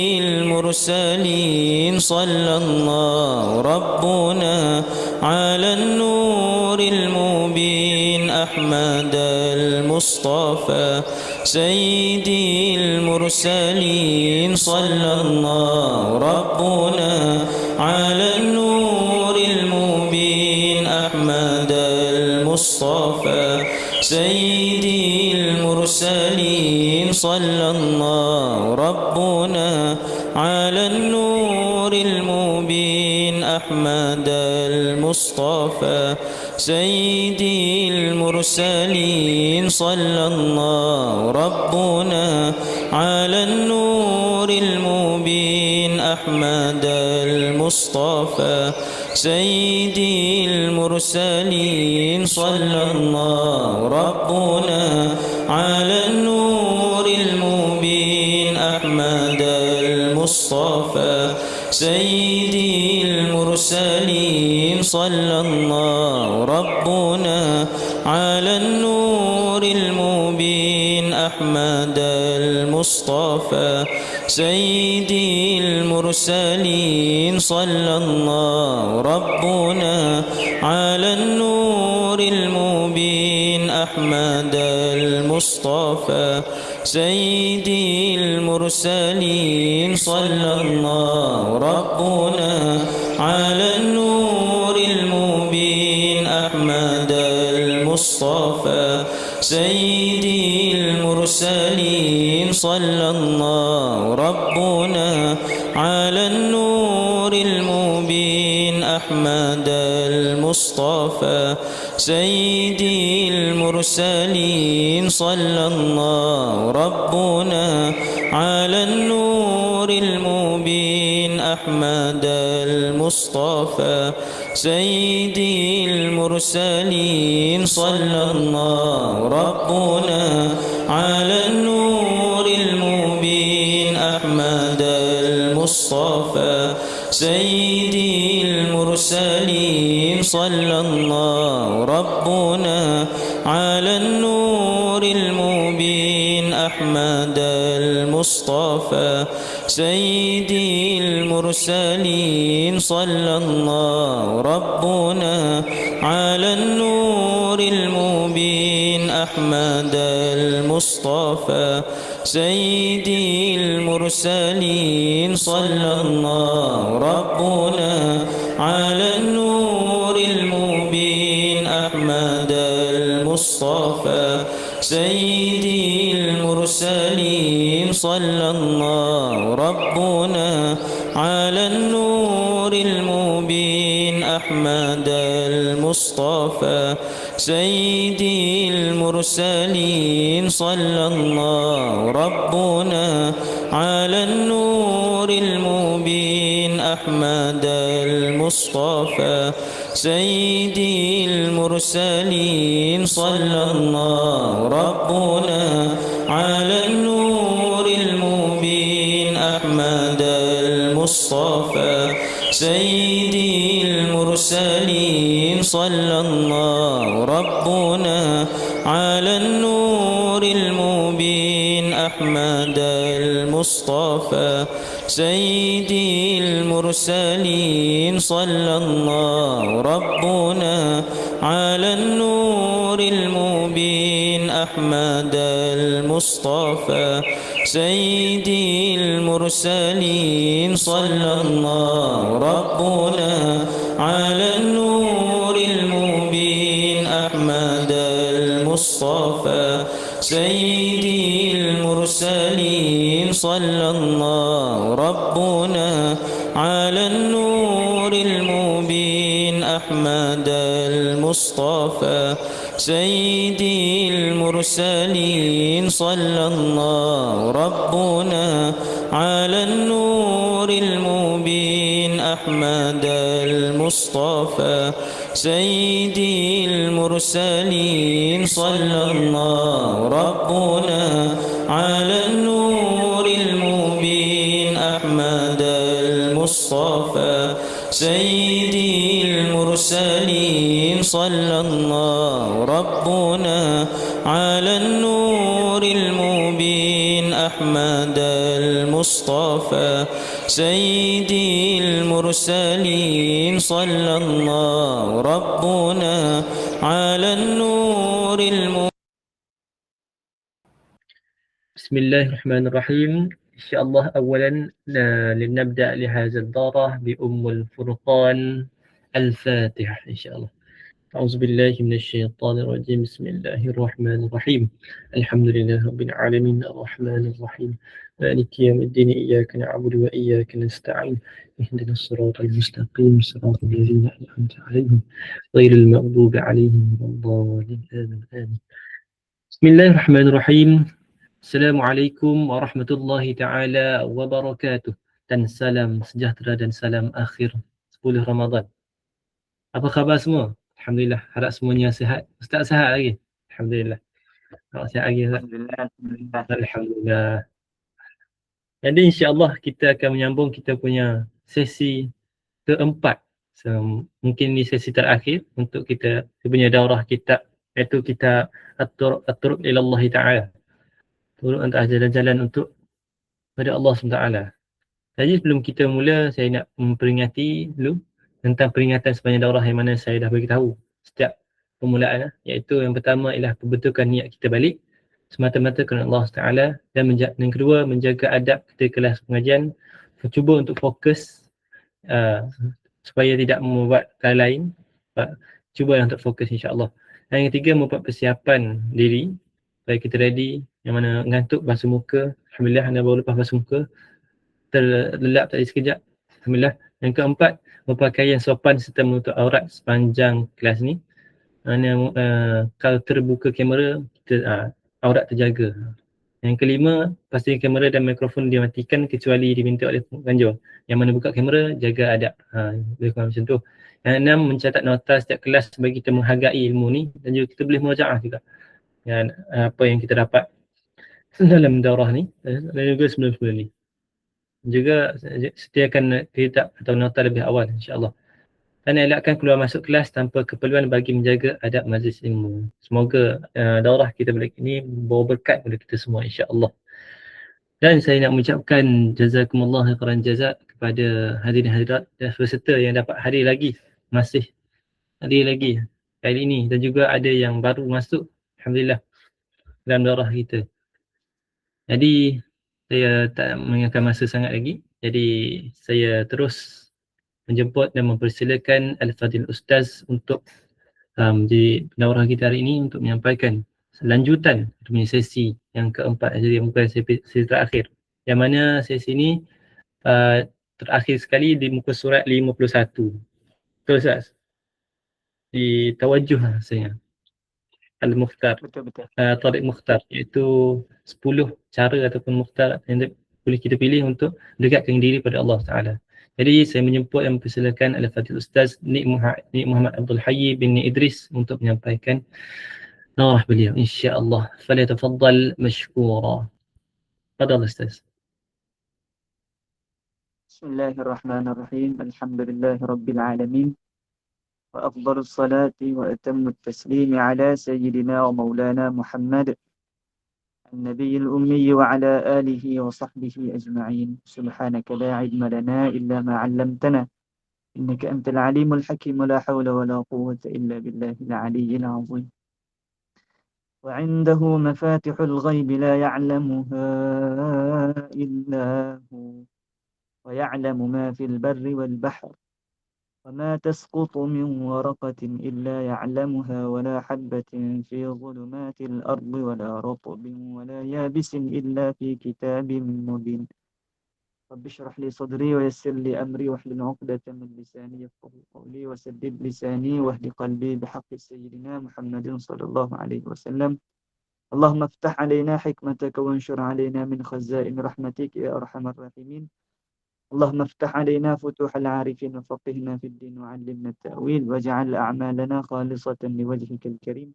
المرسلين صلى الله ربنا على النور المبين أحمد المصطفى سيدي المرسلين صلى الله ربنا على النور المبين أحمد المصطفى سيدي المرسلين صلى الله ربنا على النور المبين أحمد المصطفى سيدي المرسلين صلى الله ربنا على النور المبين أحمد المصطفى سيدي المرسلين صلى الله ربنا على النور المبين أحمد المصطفى سيدي المرسلين صلى الله ربنا على النور المبين أحمد المصطفى سيدي المرسلين صلى الله ربنا على النور المبين أحمد المصطفى سيدي المرسلين صلى الله ربنا على النور المبين أحمد المصطفى سيدي المرسلين صلى الله ربنا على النور المبين أحمد المصطفى سيدي المرسلين صلى الله ربنا على النور المبين أحمد المصطفى سيدي المرسلين صلى الله ربنا على النور المبين أحمد المصطفى سيدي المرسلين صلى الله ربنا على النور المبين أحمد المصطفى سيدي المرسلين صلى الله ربنا على النور المبين أحمد المصطفى سيدي المرسلين صلى الله ربنا على النور المبين أحمد المصطفى سيدي المرسلين صلى الله ربنا على النور المبين أحمد المصطفى سيدي المرسلين صلى الله ربنا على النور المبين أحمد المصطفى سيدي المرسلين صلى الله ربنا على النور المبين أحمد المصطفى سيدي المرسلين صلى الله ربنا على النور المبين أحمد المصطفى سيدي المرسلين صلى الله ربنا على النور المبين أحمد المصطفى سيدي المرسلين صلى الله ربنا على النور المبين أحمد المصطفى سيدي المرسلين صلى الله ربنا على النور المبين أحمد المصطفى سيدي المرسلين صلى الله ربنا على النور المبين أحمد المصطفى سيدي المرسلين صلى الله ربنا على النور المبين أحمد المصطفى سيدي المرسلين صلى الله ربنا على النور المبين أحمد المصطفى المصطفى سيدي المرسلين صلى الله ربنا على النور المبين. بسم الله الرحمن الرحيم. إن شاء الله أولا لنبدأ لهذا الدورة بأم الفرقان الفاتحة إن شاء الله. أعوذ بالله من الشيطان الرجيم. بسم الله الرحمن الرحيم. الحمد لله رب العالمين الرحمن الرحيم مالك يوم الدين إياك نعبد وإياك نستعين اهدنا الصراط المستقيم صراط الذين أنعمت عليهم غير المغضوب عليهم ولا الضالين آمين آمين. بسم الله الرحمن الرحيم. Assalamualaikum warahmatullahi taala wabarakatuh. Dan salam sejahtera dan salam akhir 10 Ramadan. Apa khabar semua? Alhamdulillah, harap semuanya sihat. Ustaz sihat lagi? Alhamdulillah. Harap sihat lagi Ustaz. Alhamdulillah. Alhamdulillah. Jadi insya-Allah kita akan menyambung kita punya sesi keempat. So, mungkin ni sesi terakhir untuk kita punya daurah kitab, iaitu kita At-Turuq ilallah Ta'ala. Turut antara jalan-jalan untuk pada Allah SWT. Jadi sebelum kita mula, saya nak memperingati dulu tentang peringatan sepanjang daurah yang mana saya dah beritahu setiap permulaan, iaitu yang pertama ialah pembentukan niat kita balik semata-mata kerana Allah SWT, dan yang kedua menjaga adab kita kelas pengajian, cuba untuk fokus supaya tidak membuat hal lain, cuba untuk fokus insya-Allah. Dan yang ketiga membuat persiapan diri supaya kita ready, yang mana ngantuk basuh muka, alhamdulillah anda baru lepas basuh muka, terlelap tadi sekejap, alhamdulillah. Yang keempat, berpakaian sopan serta menutup aurat sepanjang kelas ni. Kalau terbuka kamera, kita, aurat terjaga. Yang kelima, pastikan kamera dan mikrofon dimatikan kecuali diminta oleh penganjur. Yang mana buka kamera, jaga adab. Lebih kurang macam tu. Yang enam, mencatat nota setiap kelas bagi kita menghargai ilmu ni, dan juga kita boleh merajaah juga dan apa yang kita dapat dalam daurah ni dan juga sebelum-sebelum ni. Juga sediakan kitab atau nota lebih awal insya-Allah. Dan elakkan keluar masuk kelas tanpa keperluan bagi menjaga adab majlis ilmu. Semoga daurah kita balik ini bawa berkat kepada kita semua insya-Allah. Dan saya nak mengucapkan jazakumullah khairan jazak kepada hadirin hadirat dan peserta yang dapat hadir lagi, masih hadir lagi kali ini, dan juga ada yang baru masuk alhamdulillah dalam daurah kita. Jadi saya tak mengingatkan masa sangat lagi. Jadi saya terus menjemput dan mempersilakan Al-Fadhil Ustaz untuk di daurah kita hari ini untuk menyampaikan lanjutan punya sesi yang keempat, jadi bukan sesi terakhir. Yang mana sesi ini terakhir sekali di muka surat 51. Betul Ustaz? Di tawajuh rasanya. Al-Mukhtar, Tariq Mukhtar, iaitu 10 cara ataupun mukhtar yang boleh kita pilih untuk mendekatkan diri pada Allah Taala. Jadi saya menjemput dan mempersilakan Al-Fadhil Ustaz Nik Muhammad Abdul Hayy bin Idris untuk menyampaikan daurah beliau insya-Allah. Falyatafaddal mashkura. Tafadhal Ustaz. Bismillahirrahmanirrahim. Alhamdulillahirabbil alamin. وأفضل الصلاة وأتم التسليم على سيدنا ومولانا محمد النبي الأمي وعلى آله وصحبه أجمعين. سبحانك لا علم لنا إلا ما علمتنا إنك أنت العليم الحكيم. لا حول ولا قوة إلا بالله العلي العظيم. وعنده مفاتح الغيب لا يعلمها إلا هو ويعلم ما في البر والبحر وما تسقط من ورقة إلا يعلمها ولا حبة في ظلمات الأرض ولا رطب ولا يابس إلا في كتاب مبين. رب اشرح لي صدري ويسر لي أمري واحلل عقدة من لساني يفقهوا قولي وسدد لساني واهد قلبي بحق سيدنا محمد صلى الله عليه وسلم. اللهم افتح علينا حكمتك وانشر علينا من خزائن رحمتك يا أرحم الراحمين. اللهم افتح علينا فتوح العارفين وفقهنا في الدين وعلمنا التأويل واجعل أعمالنا خالصة لوجهك الكريم.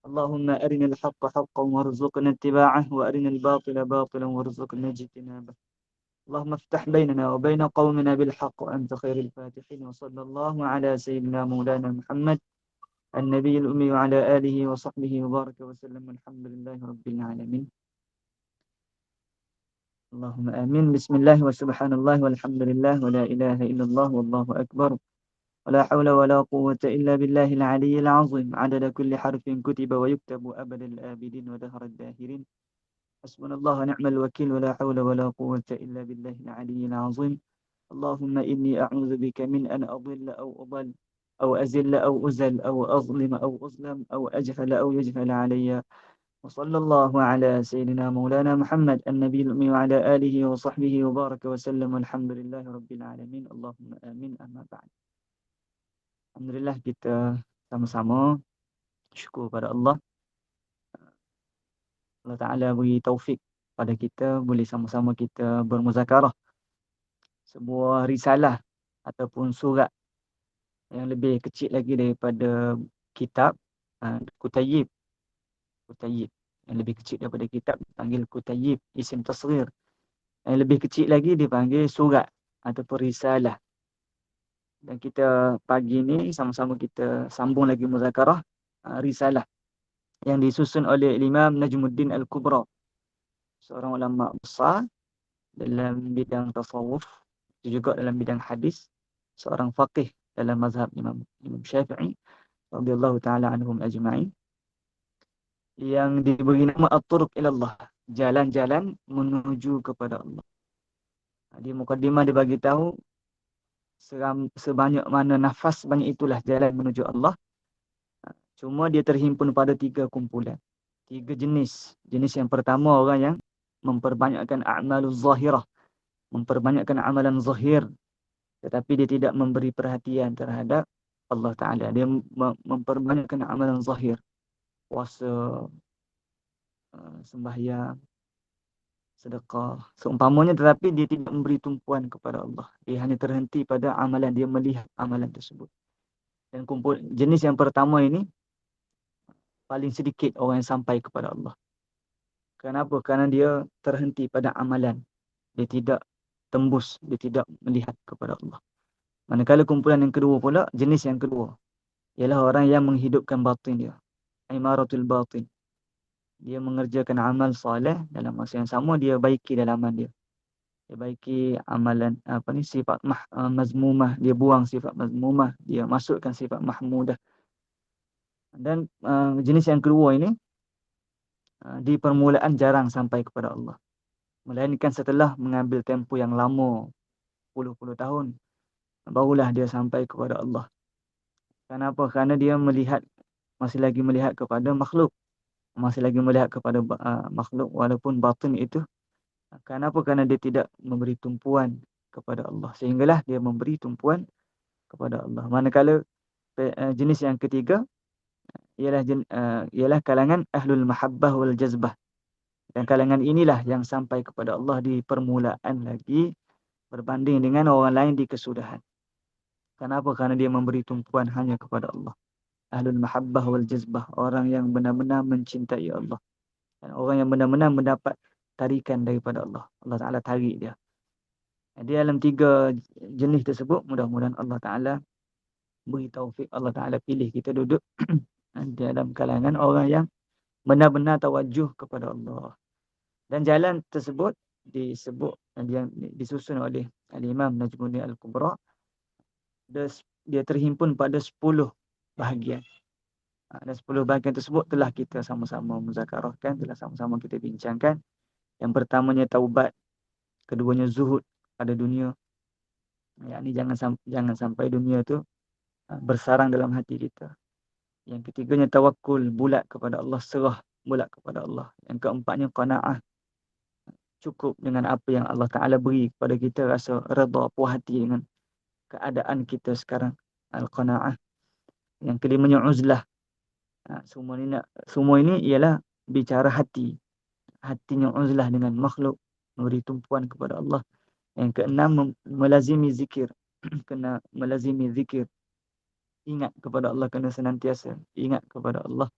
اللهم أرنا الحق حقا وارزقنا اتباعه وأرنا الباطل باطلا وارزقنا اجتنابه. اللهم افتح بيننا وبين قومنا بالحق وأنت خير الفاتحين. وصلى الله على سيدنا مولانا محمد النبي الأمي وعلى آله وصحبه وبارك وسلم. الحمد لله رب العالمين. اللهم آمين. بسم الله وسبحان الله والحمد لله ولا إله إلا الله والله أكبر ولا حول ولا قوة إلا بالله العلي العظيم عدد كل حرف كتب ويكتب أبد الآبدين ودهر الداهرين. حسبنا الله ونعم الوكيل ولا حول ولا قوة إلا بالله العلي العظيم. اللهم إني أعوذ بك من أن أضل أو أضل أو أزل أو أزل أو أظلم أو أظلم أو أجهل أو يجهل علي. وصلى الله على سيدنا مولانا محمد النبي الأمي وعلى آله وصحبه وبارك وسلم والحمد لله رب العالمين. اللهم آمين. أما بعد. Alhamdulillah kita sama-sama syukur pada Allah. Allah Ta'ala beri taufik pada kita boleh sama-sama kita bermuzakarah sebuah risalah ataupun surat yang lebih kecil lagi daripada kitab, Kutayyib. Kutayyib yang lebih kecil daripada kitab dipanggil Kutayyib, isim tasghir. Yang lebih kecil lagi dipanggil surat ataupun risalah. Dan kita pagi ni sama-sama kita sambung lagi muzakarah risalah yang disusun oleh Imam Najmuddin Al-Kubra, seorang ulama besar dalam bidang tasawuf, juga dalam bidang hadis, seorang faqih dalam mazhab Imam Syafi'i radhiyallahu taala anhum ajma'in, yang diberi nama At-Turuq Ilallah, jalan-jalan menuju kepada Allah. Di mukadimah dia bagi tahu sebanyak mana nafas, banyak itulah jalan menuju Allah. Cuma dia terhimpun pada 3 kumpulan, 3 jenis. Jenis yang pertama, orang yang memperbanyakkan a'maluz zahirah, memperbanyakkan amalan zahir, tetapi dia tidak memberi perhatian terhadap Allah Ta'ala. Dia memperbanyakkan amalan zahir, puasa, sembahyang, sedekah, seumpamanya, tetapi dia tidak memberi tumpuan kepada Allah. Dia hanya terhenti pada amalan, dia melihat amalan tersebut. Dan jenis yang pertama ini paling sedikit orang yang sampai kepada Allah. Kenapa? Kerana dia terhenti pada amalan. Dia tidak tembus, dia tidak melihat kepada Allah. Manakala kumpulan yang kedua pula, jenis yang kedua, ialah orang yang menghidupkan batin dia. Imaratul batin. Dia mengerjakan amal soleh, dalam masa yang sama dia baiki dalaman dia. Dia baiki amalan sifat mazmumah, dia buang sifat mazmumah, dia masukkan sifat mahmudah. Dan jenis yang kedua ini di permulaan jarang sampai kepada Allah, melainkan setelah mengambil tempoh yang lama, puluh-puluh tahun, barulah dia sampai kepada Allah. Kenapa? Kerana dia masih lagi melihat kepada makhluk, masih lagi melihat kepada makhluk walaupun batin itu. Kenapa? Kerana dia tidak memberi tumpuan kepada Allah, sehinggalah dia memberi tumpuan kepada Allah. Manakala jenis yang ketiga ialah kalangan ahlul mahabbah wal jazbah. Dan kalangan inilah yang sampai kepada Allah di permulaan lagi berbanding dengan orang lain di kesudahan. Kenapa? Kerana dia memberi tumpuan hanya kepada Allah. Ahlul mahabbah wal jazbah, orang yang benar-benar mencintai Allah. Dan orang yang benar-benar mendapat tarikan daripada Allah. Allah Ta'ala tarik dia. Di dalam 3 jenis tersebut, mudah-mudahan Allah Ta'ala beri taufik, Allah Ta'ala pilih kita duduk dalam kalangan orang yang benar-benar tawajuh kepada Allah. Dan jalan tersebut yang disusun oleh Al-Imam Najmuddin Al-Kubra, dia terhimpun pada 10 bahagian. Dan 10 bahagian tersebut telah kita sama-sama muzakarahkan, telah sama-sama kita bincangkan. Yang pertamanya taubat, keduanya zuhud pada dunia. Yakni jangan sampai dunia tu bersarang dalam hati kita. Yang ketiganya tawakkul, bulat kepada Allah, serah bulat kepada Allah. Yang keempatnya qanaah, cukup dengan apa yang Allah Ta'ala beri kepada kita, rasa redha, puas hati dengan keadaan kita sekarang, al-qanaah. Yang kelimanya uzlah. Semua ini ialah bicara hati. Hatinya uzlah dengan makhluk, memberi tumpuan kepada Allah. Yang keenam, melazimi zikir. Kena melazimi zikir. Ingat kepada Allah, kena senantiasa ingat kepada Allah.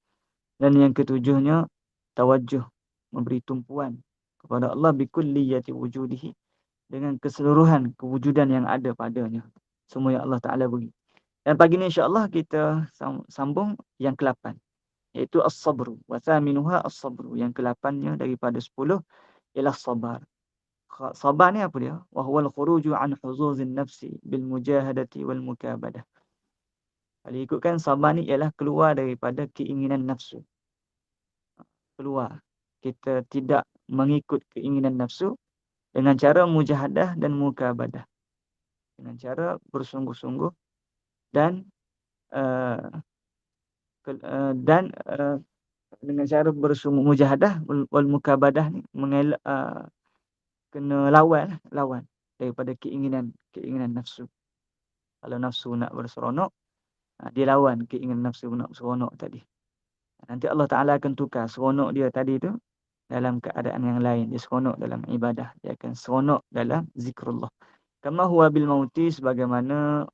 Dan yang ketujuhnya, tawajuh, memberi tumpuan kepada Allah bikulliyati wujudihi, dengan keseluruhan kewujudan yang ada padanya. Semua yang Allah Ta'ala beri. Dan pagi ni insya-Allah kita sambung yang ke-8, iaitu as-sabru. Wa thaminuha as-sabru. Yang ke-8-nya daripada 10 ialah sabar. Sabar ni apa dia? Wa huwal khuruju an huzuzin nafsi bil mujahadati wal mukabadah. Kalau ikutkan sabar ni ialah keluar daripada keinginan nafsu. Keluar. Kita tidak mengikut keinginan nafsu dengan cara mujahadah dan mukabadah. Dengan cara bersungguh-sungguh dan uh, dengan cara bersungguh mujahadah wal mukabadah ni mengelak kena lawan daripada keinginan nafsu. Kalau nafsu nak berseronok, dia lawan keinginan nafsu nak berseronok tadi. Nanti Allah Ta'ala akan tukar seronok dia tadi tu dalam keadaan yang lain. Dia seronok dalam ibadah. Dia akan seronok dalam zikrullah. Kama huwa bil mauti, sebagaimana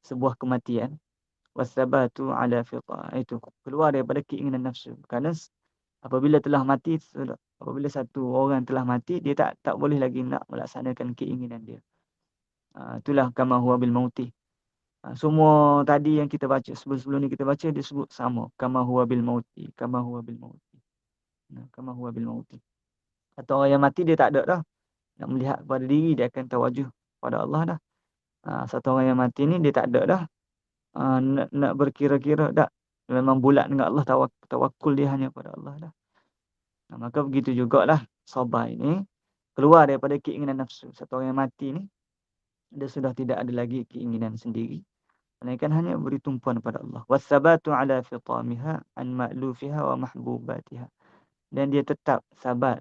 sebuah kematian. Wasabatu ala fita. Itu keluar daripada keinginan nafsu. Kerana apabila telah mati, apabila satu orang telah mati, dia tak boleh lagi nak melaksanakan keinginan dia. Itulah kama huwa bil mauti. Semua tadi yang kita baca, sebelum ni kita baca, dia sebut sama. Kama huwa bil mauti. Kama huwa bil mauti. Kama huwa bil mauti. Atau orang yang mati, dia tak ada dah. Nak melihat kepada diri, dia akan tawajuh pada Allah dah. Satu orang yang mati ni, dia tak ada dah. Nak berkira-kira dah. Memang bulat dengan Allah, tawakul dia hanya pada Allah dah. Maka begitu jugalah sabar ini keluar daripada keinginan nafsu. Satu orang yang mati ni, dia sudah tidak ada lagi keinginan sendiri, melainkan hanya beri tumpuan pada Allah. Wasabatu ala fitamiha an ma'lufiha wa mahbubatiha. Dan dia tetap sabar,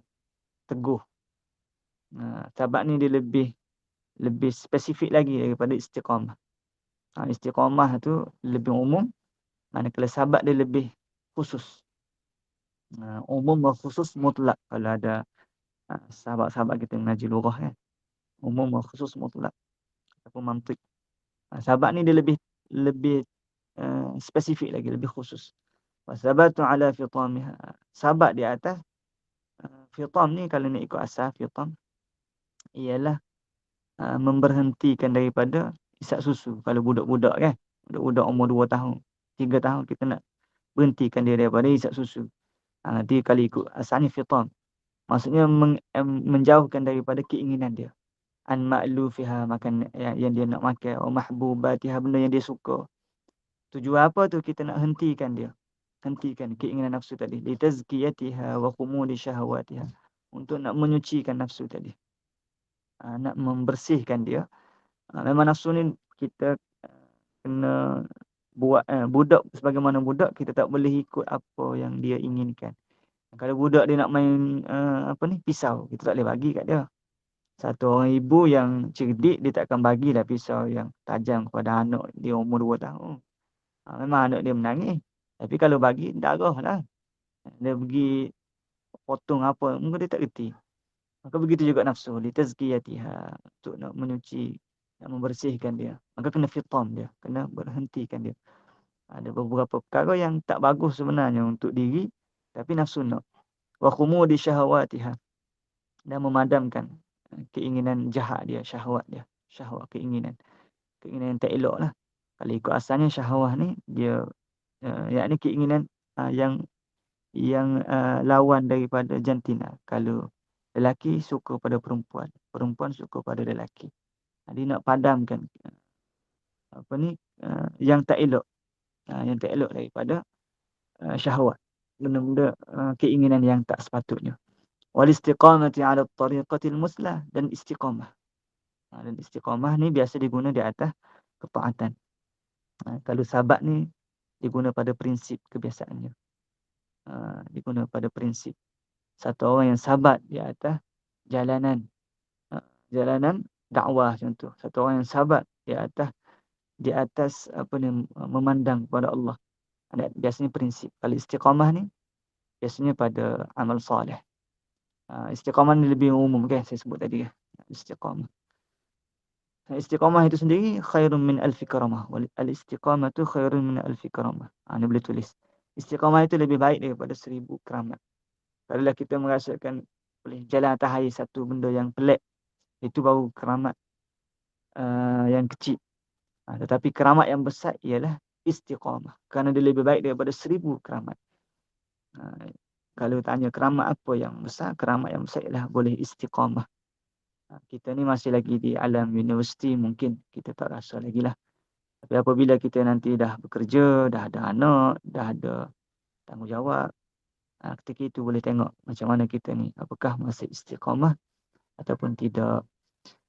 teguh. Sabar ni dia lebih spesifik lagi daripada istiqamah. Istiqamah tu lebih umum, manakala sabar dia lebih khusus. Umum wa khusus mutlak. Kalau ada sahabat-sahabat kita mengaji lughah kan, umum wa khusus mutlak ataupun mantiq. Sahabat ni dia lebih spesifik lagi, lebih khusus. Wasabatu ala fitamiha. Sabat di atas fitam ni, kalau nak ikut asal fitam ialah memberhentikan daripada isap susu. Kalau budak-budak kan, budak-budak umur 2 tahun, 3 tahun, kita nak berhentikan dia daripada isap susu. Nanti kalau ikut asalnya fitam, maksudnya menjauhkan daripada keinginan dia. An ma'lufiha, makan yang dia nak makan, wa mahbubatiha, benda yang dia suka. Tujuan apa tu? Kita nak hentikan dia. Hentikan keinginan nafsu tadi. Li tazkiyatiha wa khumudi syahawatiha. Untuk nak menyucikan nafsu tadi. Nak membersihkan dia. Memang nafsu ni kita kena buat budak, sebagaimana budak kita tak boleh ikut apa yang dia inginkan. Kalau budak dia nak main pisau, kita tak boleh bagi kat dia. Satu orang ibu yang cerdik, dia takkan bagilah pisau yang tajam kepada anak dia umur 2 tahun. Memang anak dia menangis. Tapi kalau bagi, darah lah. Dia pergi potong apa, mungkin dia tak reti. Maka begitu juga nafsu. Li tazkiyatiha. Untuk nak menyuci, nak membersihkan dia. Maka kena fitam dia. Kena berhentikan dia. Ada beberapa perkara yang tak bagus sebenarnya untuk diri, tapi nafsu nak. Wa khumudi syahawatiha. Dan memadamkan keinginan jahat dia, syahwat dia. Syahwat, keinginan. Keinginan yang tak elok lah. Kalau ikut asalnya syahwat ni, dia yakni keinginan yang lawan daripada jantina. Kalau lelaki suka pada perempuan, perempuan suka pada lelaki. Dia nak padamkan yang tak elok. Yang tak elok daripada syahwat. Benda-benda keinginan yang tak sepatutnya. Wal istiqamati ala tariqatil muslah, dan istiqamah. Dan istiqamah ni biasa diguna di atas ketaatan. Kalau sabat ni diguna pada prinsip kebiasaannya. Diguna pada prinsip. Satu orang yang sabat di atas jalanan dakwah contoh. Satu orang yang sabat di atas memandang kepada Allah. Biasanya prinsip. Kalau istiqamah ni biasanya pada amal soleh. Istiqamah ni lebih umum kan, saya sebut tadi kan. Istiqamah itu sendiri khairun min alfi karamah. Al-istiqamah tu khairun min alfi karamah. Ni boleh tulis. Istiqamah itu lebih baik daripada 1000 keramat. Kalau kita merasakan boleh jalan atas air satu benda yang pelik, itu baru keramat yang kecil. Tetapi keramat yang besar ialah istiqamah. Kerana dia lebih baik daripada 1000 keramat. Kalau tanya keramat apa yang besar, keramat yang besar ialah boleh istiqamah. Kita ni masih lagi di alam universiti, mungkin kita tak rasa lagi lah. Tapi apabila kita nanti dah bekerja, dah ada anak, dah ada tanggungjawab, ketika itu boleh tengok macam mana kita ni, apakah masih istiqamah ataupun tidak.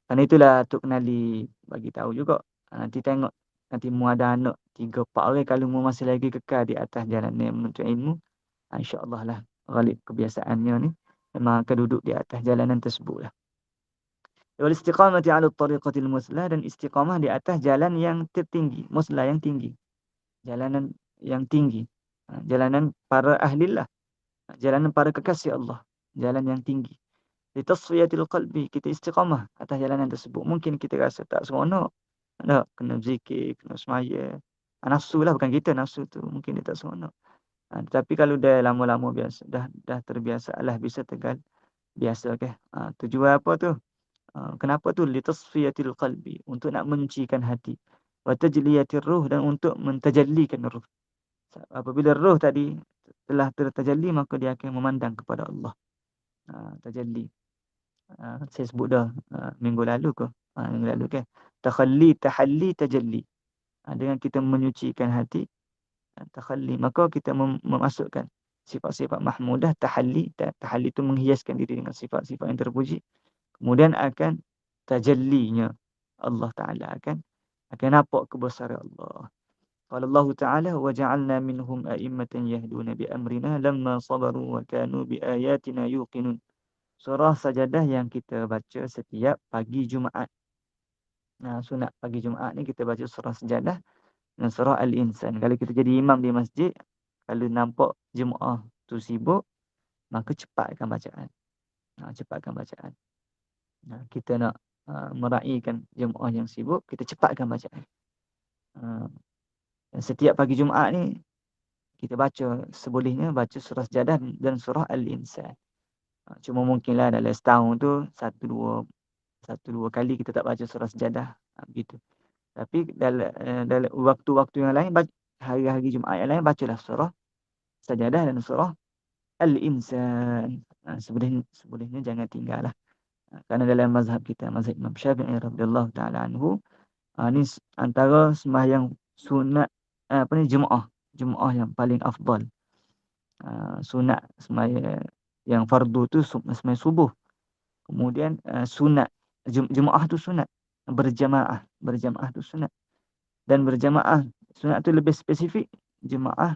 Kerana itulah Tok Kenali bagi tahu juga. Nanti tengok, nanti mu ada anak 3, 4 orang, kalau mu masih lagi kekal di atas jalan yang menuntut ilmu, insya-Allah lah ghalib kebiasaannya ni memang akan duduk di atas jalanan tersebut lah. Wal istiqamati 'ala at-tariqatil muslah, dan istiqamah di atas jalan yang tertinggi, muslah yang tinggi. Jalanan yang tinggi. Jalanan para ahlillah, jalanan para kekasih Allah, jalan yang tinggi. Li tasfiyatil qalbi, kita istiqamah atas jalanan tersebut. Mungkin kita rasa tak seronok, nak kena zikir, kena semaya. Nafsu lah, bukan kita, nafsu tu mungkin dia tak seronok. Tetapi kalau dah lama-lama biasa, dah terbiasa, Allah bisa tegal biasa ke. Tujuan apa tu? Kenapa tu? Li tasfiyatil qalbi, untuk nak menyucikan hati. Wa tajliyatir ruh, dan untuk mentajallikan ruh. Apabila ruh tadi telah tertajalli, maka dia akan memandang kepada Allah. Tajalli. Saya sebut dah minggu lalu ke? Minggu lalu kan? Takhalli, tahalli, tajalli. Dengan kita menyucikan hati, takhalli, maka kita memasukkan sifat-sifat mahmudah. Tahalli itu menghiaskan diri dengan sifat-sifat yang terpuji. Kemudian akan tajallinya Allah Ta'ala, akan nampak kebesaran Allah. Qala Allah Ta'ala, wa ja'alna minhum a'immatan yahduna bi amrina lamma sabaru wa kanu bi ayatina yuqinun. Surah Sajadah yang kita baca setiap pagi Jumaat. Sunat pagi Jumaat ni kita baca surah Sajadah dan surah Al-Insan. Kalau kita jadi imam di masjid, kalau nampak jemaah tu sibuk, maka cepatkan bacaan. Cepatkan bacaan. Kita nak meraihkan jemaah yang sibuk, kita cepatkan bacaan. Dan setiap pagi Jumaat ni kita baca, sebolehnya baca surah Sajadah dan surah Al-Insan. Cuma mungkinlah dalam setahun tu satu dua kali kita tak baca surah Sajadah, begitu. Tapi dalam waktu-waktu yang lain, hari-hari Jumaat yang lain, bacalah surah Sajadah dan surah Al-Insan. Sebolehnya jangan tinggal lah. Kerana dalam mazhab kita, mazhab Imam Syafi'i radhiyallahu taala anhu, ni antara sembahyang sunat jemaah yang paling afdal. Sunat sembahyang yang fardu tu sembahyang subuh. Kemudian sunat jemaah tu sunat, berjamaah tu sunat. Dan berjamaah sunat tu lebih spesifik, jemaah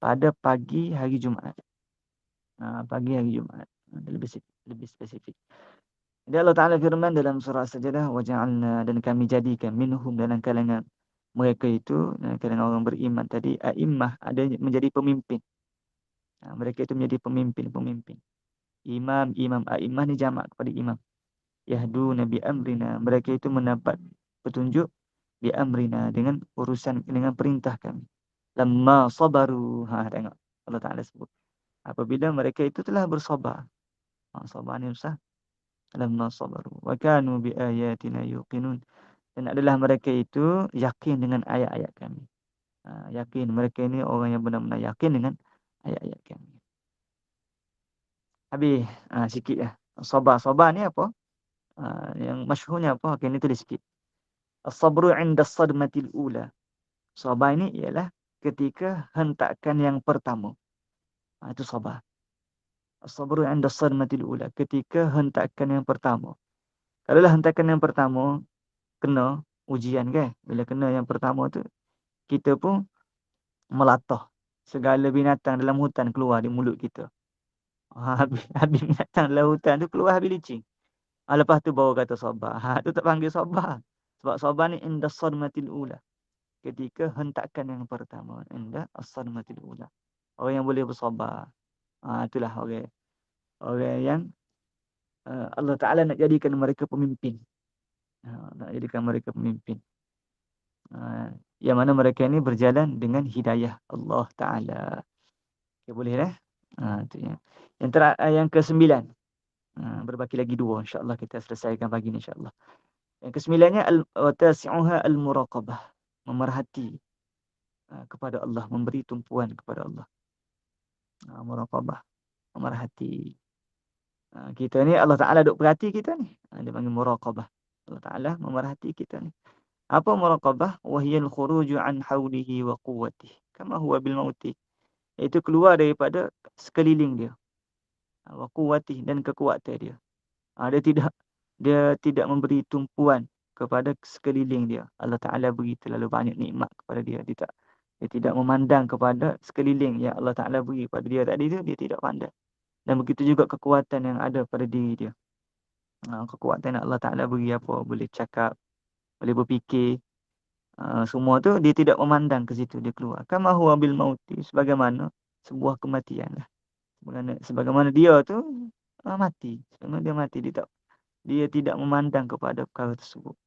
pada pagi hari Jumaat. Pagi hari Jumaat lebih spesifik. Jadi Allah Ta'ala firman dalam surah Sajadah, wa ja'alna, dan kami jadikan minhum, dalam kalangan mereka itu, dalam kalangan orang beriman tadi, a'immah, ada menjadi pemimpin. Mereka itu menjadi pemimpin. Imam, a'immah ni jamak kepada imam. Yahduna bi amrina, mereka itu mendapat petunjuk bi amrina, dengan urusan, dengan perintah kami. Lamma sabaru, tengok Allah Ta'ala sebut, apabila mereka itu telah bersabar. Sabar ni usah. Lamma sabaru wa kanu bi ayatina yuqinun, dan adalah mereka itu yakin dengan ayat-ayat kami. Yakin, mereka ini orang yang benar-benar yakin dengan ayat-ayat kami. Habis sikit lah. Sabar ni apa? Yang masyhurnya apa? Okey, ni tulis sikit. As-sabru 'inda as-sadmatil ula. Sabar ini ialah ketika hentakan yang pertama. Itu sabar. As-sabru 'inda as-sadmatil ula, ketika hentakan yang pertama. Kalau hentakan yang pertama kena ujian kan? Bila kena yang pertama tu, kita pun melatah. Segala binatang dalam hutan keluar di mulut kita. Habis binatang dalam hutan tu keluar, habis licin. Lepas tu baru kata sabar. Tu tak panggil sabar. Sebab sabar ni inda sadmatil ula, ketika hentakan yang pertama. Inda as-sadmatil ula. Orang yang boleh bersabar. Itulah orang yang Allah Ta'ala nak jadikan mereka pemimpin. Yang mana mereka ni berjalan dengan hidayah Allah Ta'ala. Okay, boleh dah? Itu ya. Yang ke-9. Berbaki lagi 2. InsyaAllah kita selesaikan pagi ni insyaAllah. Yang ke-9-nya watasi'uha al-muraqabah. Memerhati kepada Allah. Memberi tumpuan kepada Allah. Muraqabah. Memerhati. Kita ni Allah Ta'ala duk perhati kita ni. Dia panggil muraqabah. Allah Ta'ala memerhati kita ni. Apa muraqabah? Wahiyal khuruju an hawlihi wa quwwatihi. Kama huwa bil mauti. Iaitu keluar daripada sekeliling dia. Wa quwwatihi, dan kekuatan dia. Dia tidak memberi tumpuan kepada sekeliling dia. Allah Ta'ala beri terlalu banyak nikmat kepada dia. Dia tidak memandang kepada sekeliling yang Allah Ta'ala beri kepada dia tadi tu, dia tidak pandang. Dan begitu juga kekuatan yang ada pada diri dia. Kekuatan yang Allah Ta'ala beri apa? Boleh cakap, boleh berfikir. Semua tu dia tidak memandang ke situ, dia keluar. Kama huwa bil mauti, sebagaimana sebuah kematian lah. Sebagaimana dia tu mati. Sebagaimana dia mati, dia tidak memandang kepada perkara tersebut.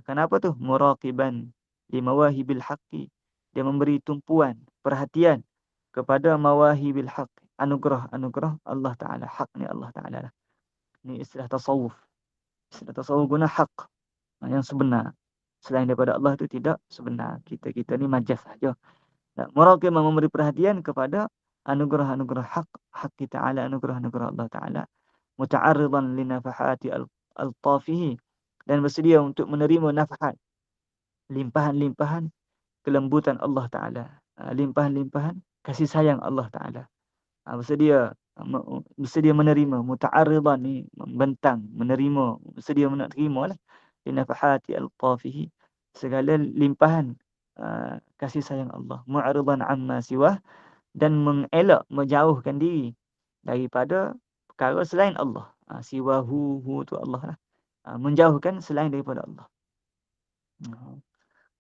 Kenapa tu? Muraqiban li mawahibil haqqi. Dia memberi tumpuan, perhatian kepada mawahibil haqqi. Anugerah Allah Ta'ala. Hak ni Allah Ta'ala lah. Ni istilah tasawuf. Istilah tasawuf guna hak. Yang sebenar. Selain daripada Allah tu tidak sebenar. Kita ni majaz saja. Muraqiban memberi perhatian kepada anugerah-anugerah hak kita Ta'ala. Anugerah-anugerah Allah Ta'ala. Muta'arridan li nafahati al-tafihi. Dan bersedia untuk menerima nafahat, limpahan-limpahan kelembutan Allah Ta'ala, limpahan-limpahan kasih sayang Allah Ta'ala. Bersedia menerima, muta'arridan ni membentang, menerima, bersedia menerima lah, li nafahati al-tafihi, segala limpahan kasih sayang Allah. Mu'aridan amma siwah, dan mengelak, menjauhkan diri daripada perkara selain Allah. Siwahu tu Allah lah. Menjauhkan selain daripada Allah.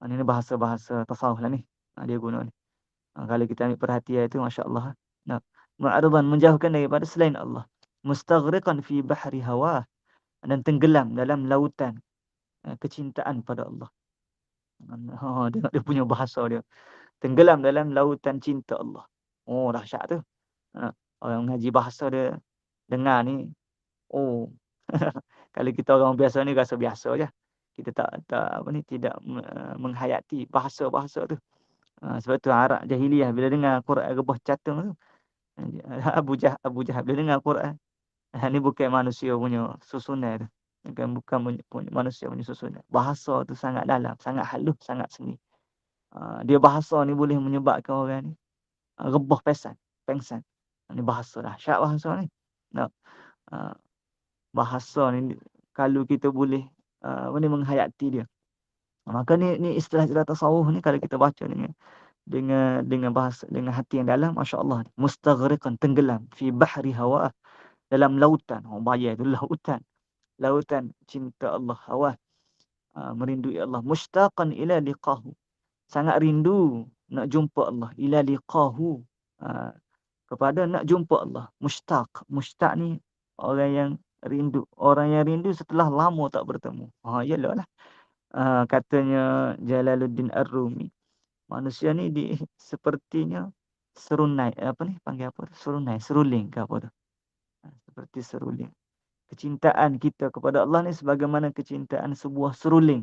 Ini bahasa-bahasa tasawuf lah ni. Dia guna ni. Kalau kita ambil perhatian itu, Masya Allah. Mu'aridan, menjauhkan daripada selain Allah. Mustaghriqan fi bahri hawa, dan tenggelam dalam lautan kecintaan pada Allah. Tengok dia punya bahasa dia. Tenggelam dalam lautan cinta Allah. Oh, dahsyat tu. Orang mengaji bahasa dia dengar ni. Oh. Kalau kita orang biasa ni rasa biasa je. Kita tidak menghayati bahasa-bahasa tu. Sebab tu Arab jahiliyah bila dengar Quran rebah catung tu. Abu Jahal bila dengar Quran. Ni bukan manusia punya susunan tu. Bukan manusia punya susunan. Bahasa tu sangat dalam, sangat halus, sangat seni. Dia bahasa ni boleh menyebabkan orang ni rebah pengsan. Ni bahasa dah. Syak bahasa ni. Bahasa ni kalau kita boleh menghayati dia, maka ni istilah tasawuf ni kalau kita baca dengan bahasa, dengan hati yang dalam, masya-Allah, mustaghriqan, tenggelam fi bahri hawa, dalam lautan. Bayar tu lautan cinta Allah, hawa, merindui Allah. Mushtaqan ila liqahu, sangat rindu nak jumpa Allah. Ila liqahu, kepada nak jumpa Allah. Mushtaq ni orang yang rindu setelah lama tak bertemu. Yalah. Katanya Jalaluddin Ar-Rumi, manusia ni sepertinya serunai, seruling ke apa tu? Seperti seruling. Kecintaan kita kepada Allah ni sebagaimana kecintaan sebuah seruling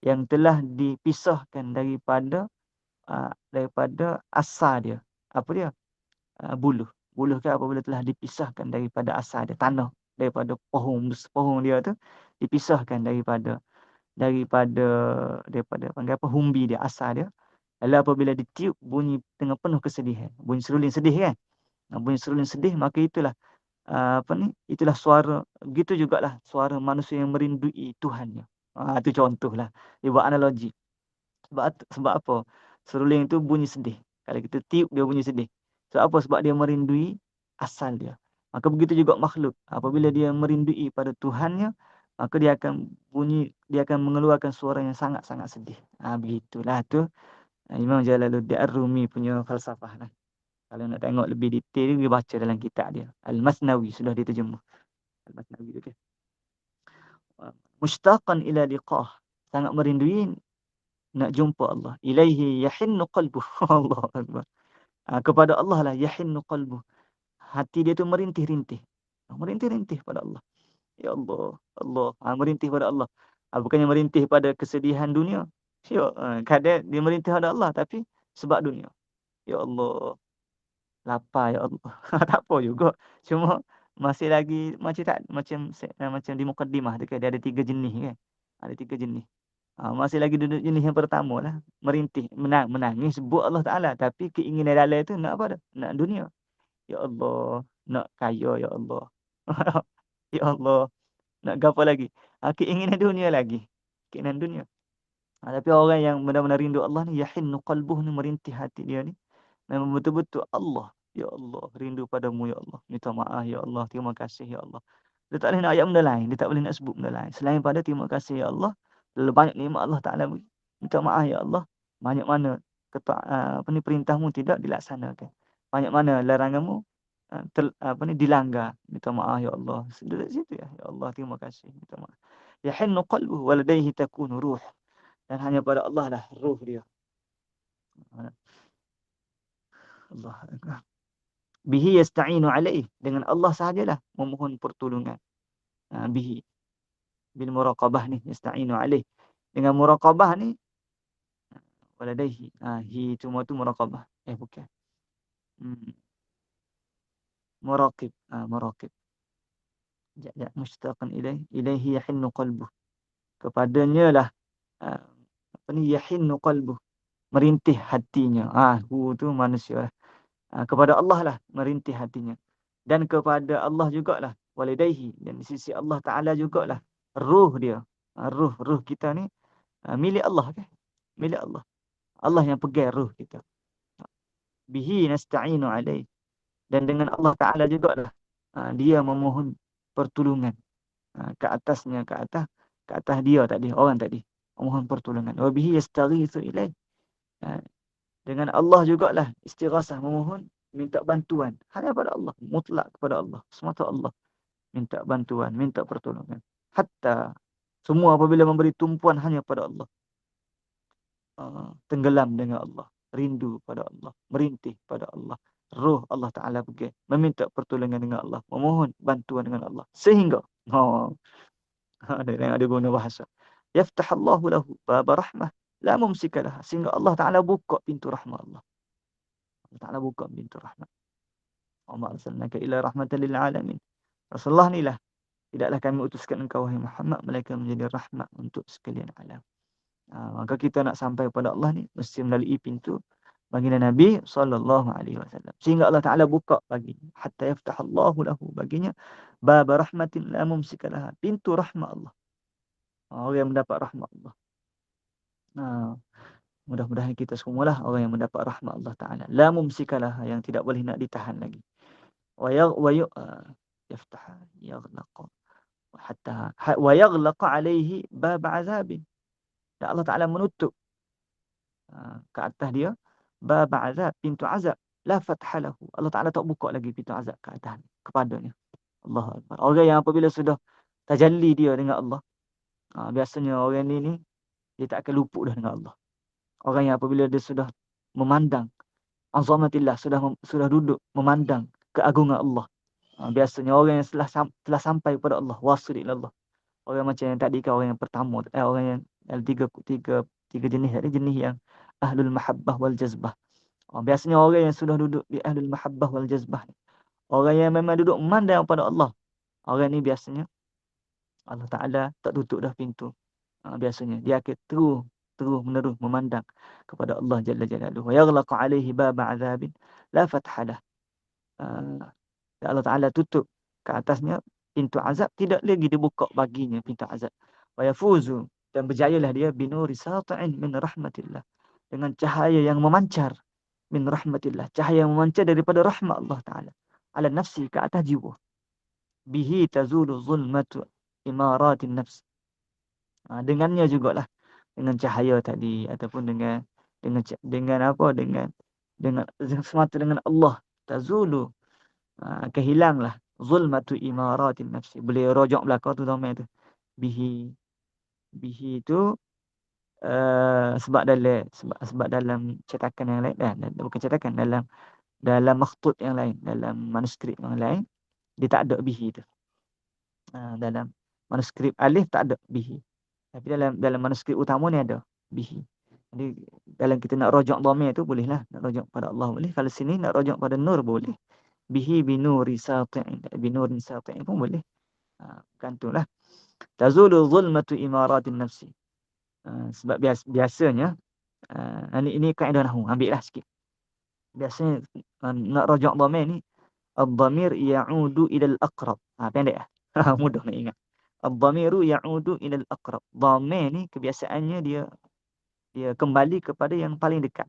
yang telah dipisahkan daripada asal dia. Apa dia? Buluh ke apabila telah dipisahkan daripada asal dia, tanah, daripada pohon dia tu dipisahkan daripada panggil apa, humbi dia, asal dia. Lalu apabila ditiup bunyi dengan penuh kesedihan, bunyi seruling sedih kan. Bunyi seruling sedih, maka itulah itulah suara. Begitu jugalah suara manusia yang merindui Tuhannya. Itu contohlah dia buat analogi. Sebab apa? Seruling itu bunyi sedih. Kalau kita tiup dia bunyi sedih. Sebab apa? Sebab dia merindui asal dia. Maka begitu juga makhluk. Apabila dia merindui pada Tuhannya, maka dia akan mengeluarkan suara yang sangat-sangat sedih. Begitulah tu Imam Jalaluddin Ar-Rumi punya falsafah lah. Kalau nak tengok lebih detail, dia baca dalam kitab dia. Al-Masnawi, sudah diterjemah. Al-Masnawi tu. Mushtaqan ila liqah, sangat merindui nak jumpa Allah. Ilaihi yahinnu qalbuh. Allah Akbar. Kepada Allah lah yahinnu qalbuh. Hati dia tu merintih-rintih. Merintih-rintih pada Allah. Ya Allah, merintih pada Allah. Bukannya merintih pada kesedihan dunia. Kadang dia merintih pada Allah tapi sebab dunia. Ya Allah, lapar ya Allah. Tak apa juga. Cuma Masih lagi macam tak macam di mukaddimah tu kan dia ada 3 jenis kan. Ada 3 jenis. Masih lagi duduk jenis yang pertama lah. Merintih, menangis sebut Allah Ta'ala. Tapi keinginan dalam tu nak apa dah? Nak dunia. Ya Allah. Nak kaya ya Allah. Ya Allah. Nak apa lagi? Keinginan dunia lagi. Keinginan dunia. Tapi orang yang benar-benar rindu Allah ni, yahinnu qalbuh ni, merintih hati dia ni. Memang betul-betul Allah. Ya Allah, rindu padamu ya Allah. Minta maaf ya Allah, terima kasih ya Allah. Dia tak boleh nak ayat benda lain, dia tak boleh nak sebut benda lain. Selain pada terima kasih ya Allah, lalu banyak nikmat Allah Taala beri. Minta maaf ya Allah, banyak mana perintahmu tidak dilaksanakan. Banyak mana laranganmu dilanggar. Minta maaf ya Allah. Duduk situ ya. Ya Allah, terima kasih. Minta maaf. Yahinnu qalbuhu wa ladaihi takunu ruh. Dan hanya pada Allah lah ruh dia. Allah. Bihi yasta'inu alaih. Dengan Allah sahajalah memohon pertolongan. Bihi. Bil muraqabah ni. Yasta'inu alaih. Dengan muraqabah ni. Waladaihi. Hi tu muraqabah. Bukan. Muraqib. Muraqib. Sekejap. Mushtaqan ilaih. Ilaihi yahinnu qalbuh. Kepadanya lah. Apa ni? Yahinnu qalbuh. Merintih hatinya. Hu tu manusia lah. Kepada Allah lah merintih hatinya. Dan kepada Allah jugalah walidayhi, dan di sisi Allah Ta'ala jugalah ruh dia. Ruh kita ni milik Allah kan? Milik Allah. Allah yang pegang ruh kita. Bihi nasta'inu alaih. Dan dengan Allah Ta'ala jugalah dia memohon pertolongan. Ke atasnya, ke atas dia tadi, orang tadi memohon pertolongan. Wa bihi yastaghitsu ilaih. Dengan Allah jugalah istighasah, memohon, minta bantuan. Hanya pada Allah, mutlak kepada Allah, semata Allah. Minta bantuan, minta pertolongan. Hatta semua apabila memberi tumpuan hanya pada Allah. Tenggelam dengan Allah, rindu pada Allah, merintih pada Allah. Ruh Allah Ta'ala pergi, meminta pertolongan dengan Allah, memohon bantuan dengan Allah. Sehingga ada guna bahasa. Yaftahallahu lahu baba rahmah la mumsika laha. Sehingga Allah Ta'ala buka pintu rahmat Allah. Allah Ta'ala buka pintu rahmat. Wa ma arsalnaka illa rahmatan lil alamin. Rasulullah ni lah, tidaklah kami utuskan engkau wahai Muhammad melainkan menjadi rahmat untuk sekalian alam. Maka kita nak sampai kepada Allah ni mesti melalui pintu baginda Nabi SAW. Sehingga Allah Ta'ala buka baginya. Hatta yaftahallahu lahu, baginya baba rahmatin la mumsika laha. Pintu rahmat Allah. Orang yang mendapat rahmat Allah. Mudah-mudahan kita semualah orang yang mendapat rahmat Allah Ta'ala. La mumsikalah, yang tidak boleh nak ditahan lagi. Yaftah yaghlaqa hatta wa yaghlaqa alaihi bab azabin. Dan Allah Ta'ala menutup ke atas dia bab azab, pintu azab. La fathalahu. Allah Ta'ala tak buka lagi pintu azab ke atas kepadanya. Allahu Akbar. Orang yang apabila sudah tajalli dia dengan Allah, biasanya orang ni dia tak akan luput dah dengan Allah. Orang yang apabila dia sudah memandang azamatillah, sudah duduk memandang keagungan Allah. Biasanya orang yang telah sampai kepada Allah, wasil ila Allah. Orang macam yang tadi kan, orang yang pertama, orang yang tiga jenis tadi, jenis yang ahlul mahabbah wal jazbah. Biasanya orang yang sudah duduk di ahlul mahabbah wal jazbah, orang yang memang duduk memandang kepada Allah, orang ni biasanya Allah Ta'ala tak tutup dah pintu. Biasanya dia akan terus menerus memandang kepada Allah Jalla Jalaluhu. Wa yaghlaqu alaihi baba azabin la fathalah. Allah Ta'ala tutup ke atasnya pintu azab, tidak lagi dibuka baginya pintu azab. Wa yafuzu, dan berjayalah dia binuri sata'in min rahmatillah, dengan cahaya yang memancar min rahmatillah, cahaya yang memancar daripada rahmat Allah Ta'ala, ala nafsi, ke atas jiwa. Bihi tazulu zulmatu imaratin nafs. Dengannya jugalah, dengan cahaya tadi, ataupun dengan apa, dengan semata dengan Allah, tazulu, kehilanglah zulmatu imaratin nafsi. Boleh rojak belakang tu zaman tu. Bihi tu sebab dalam cetakan yang lain, bukan cetakan, dalam makhtut yang lain, dalam manuskrip yang lain, dia tak ada bihi tu. Dalam manuskrip alif tak ada bihi. Tapi dalam manuskrip utama ni ada bihi. Jadi dalam kita nak rojak dhamir tu bolehlah, nak rojak pada Allah boleh. Kalau sini nak rojak pada nur boleh. bihi binuri sati'in. Binurin sati'in pun boleh. Gantulah. Tazulu zulmatu imaratin nafsi. Sebab biasanya ini kaedah nahwu, ambillah sikit. Biasanya nak rajak dhamir ni, ad-dhamir ya'udu ila al-aqrab. Pendek ah. Mudah nak ingat. Ad-dhamiru ya'udu ila al-aqrab. Dhamir ni kebiasaannya dia kembali kepada yang paling dekat.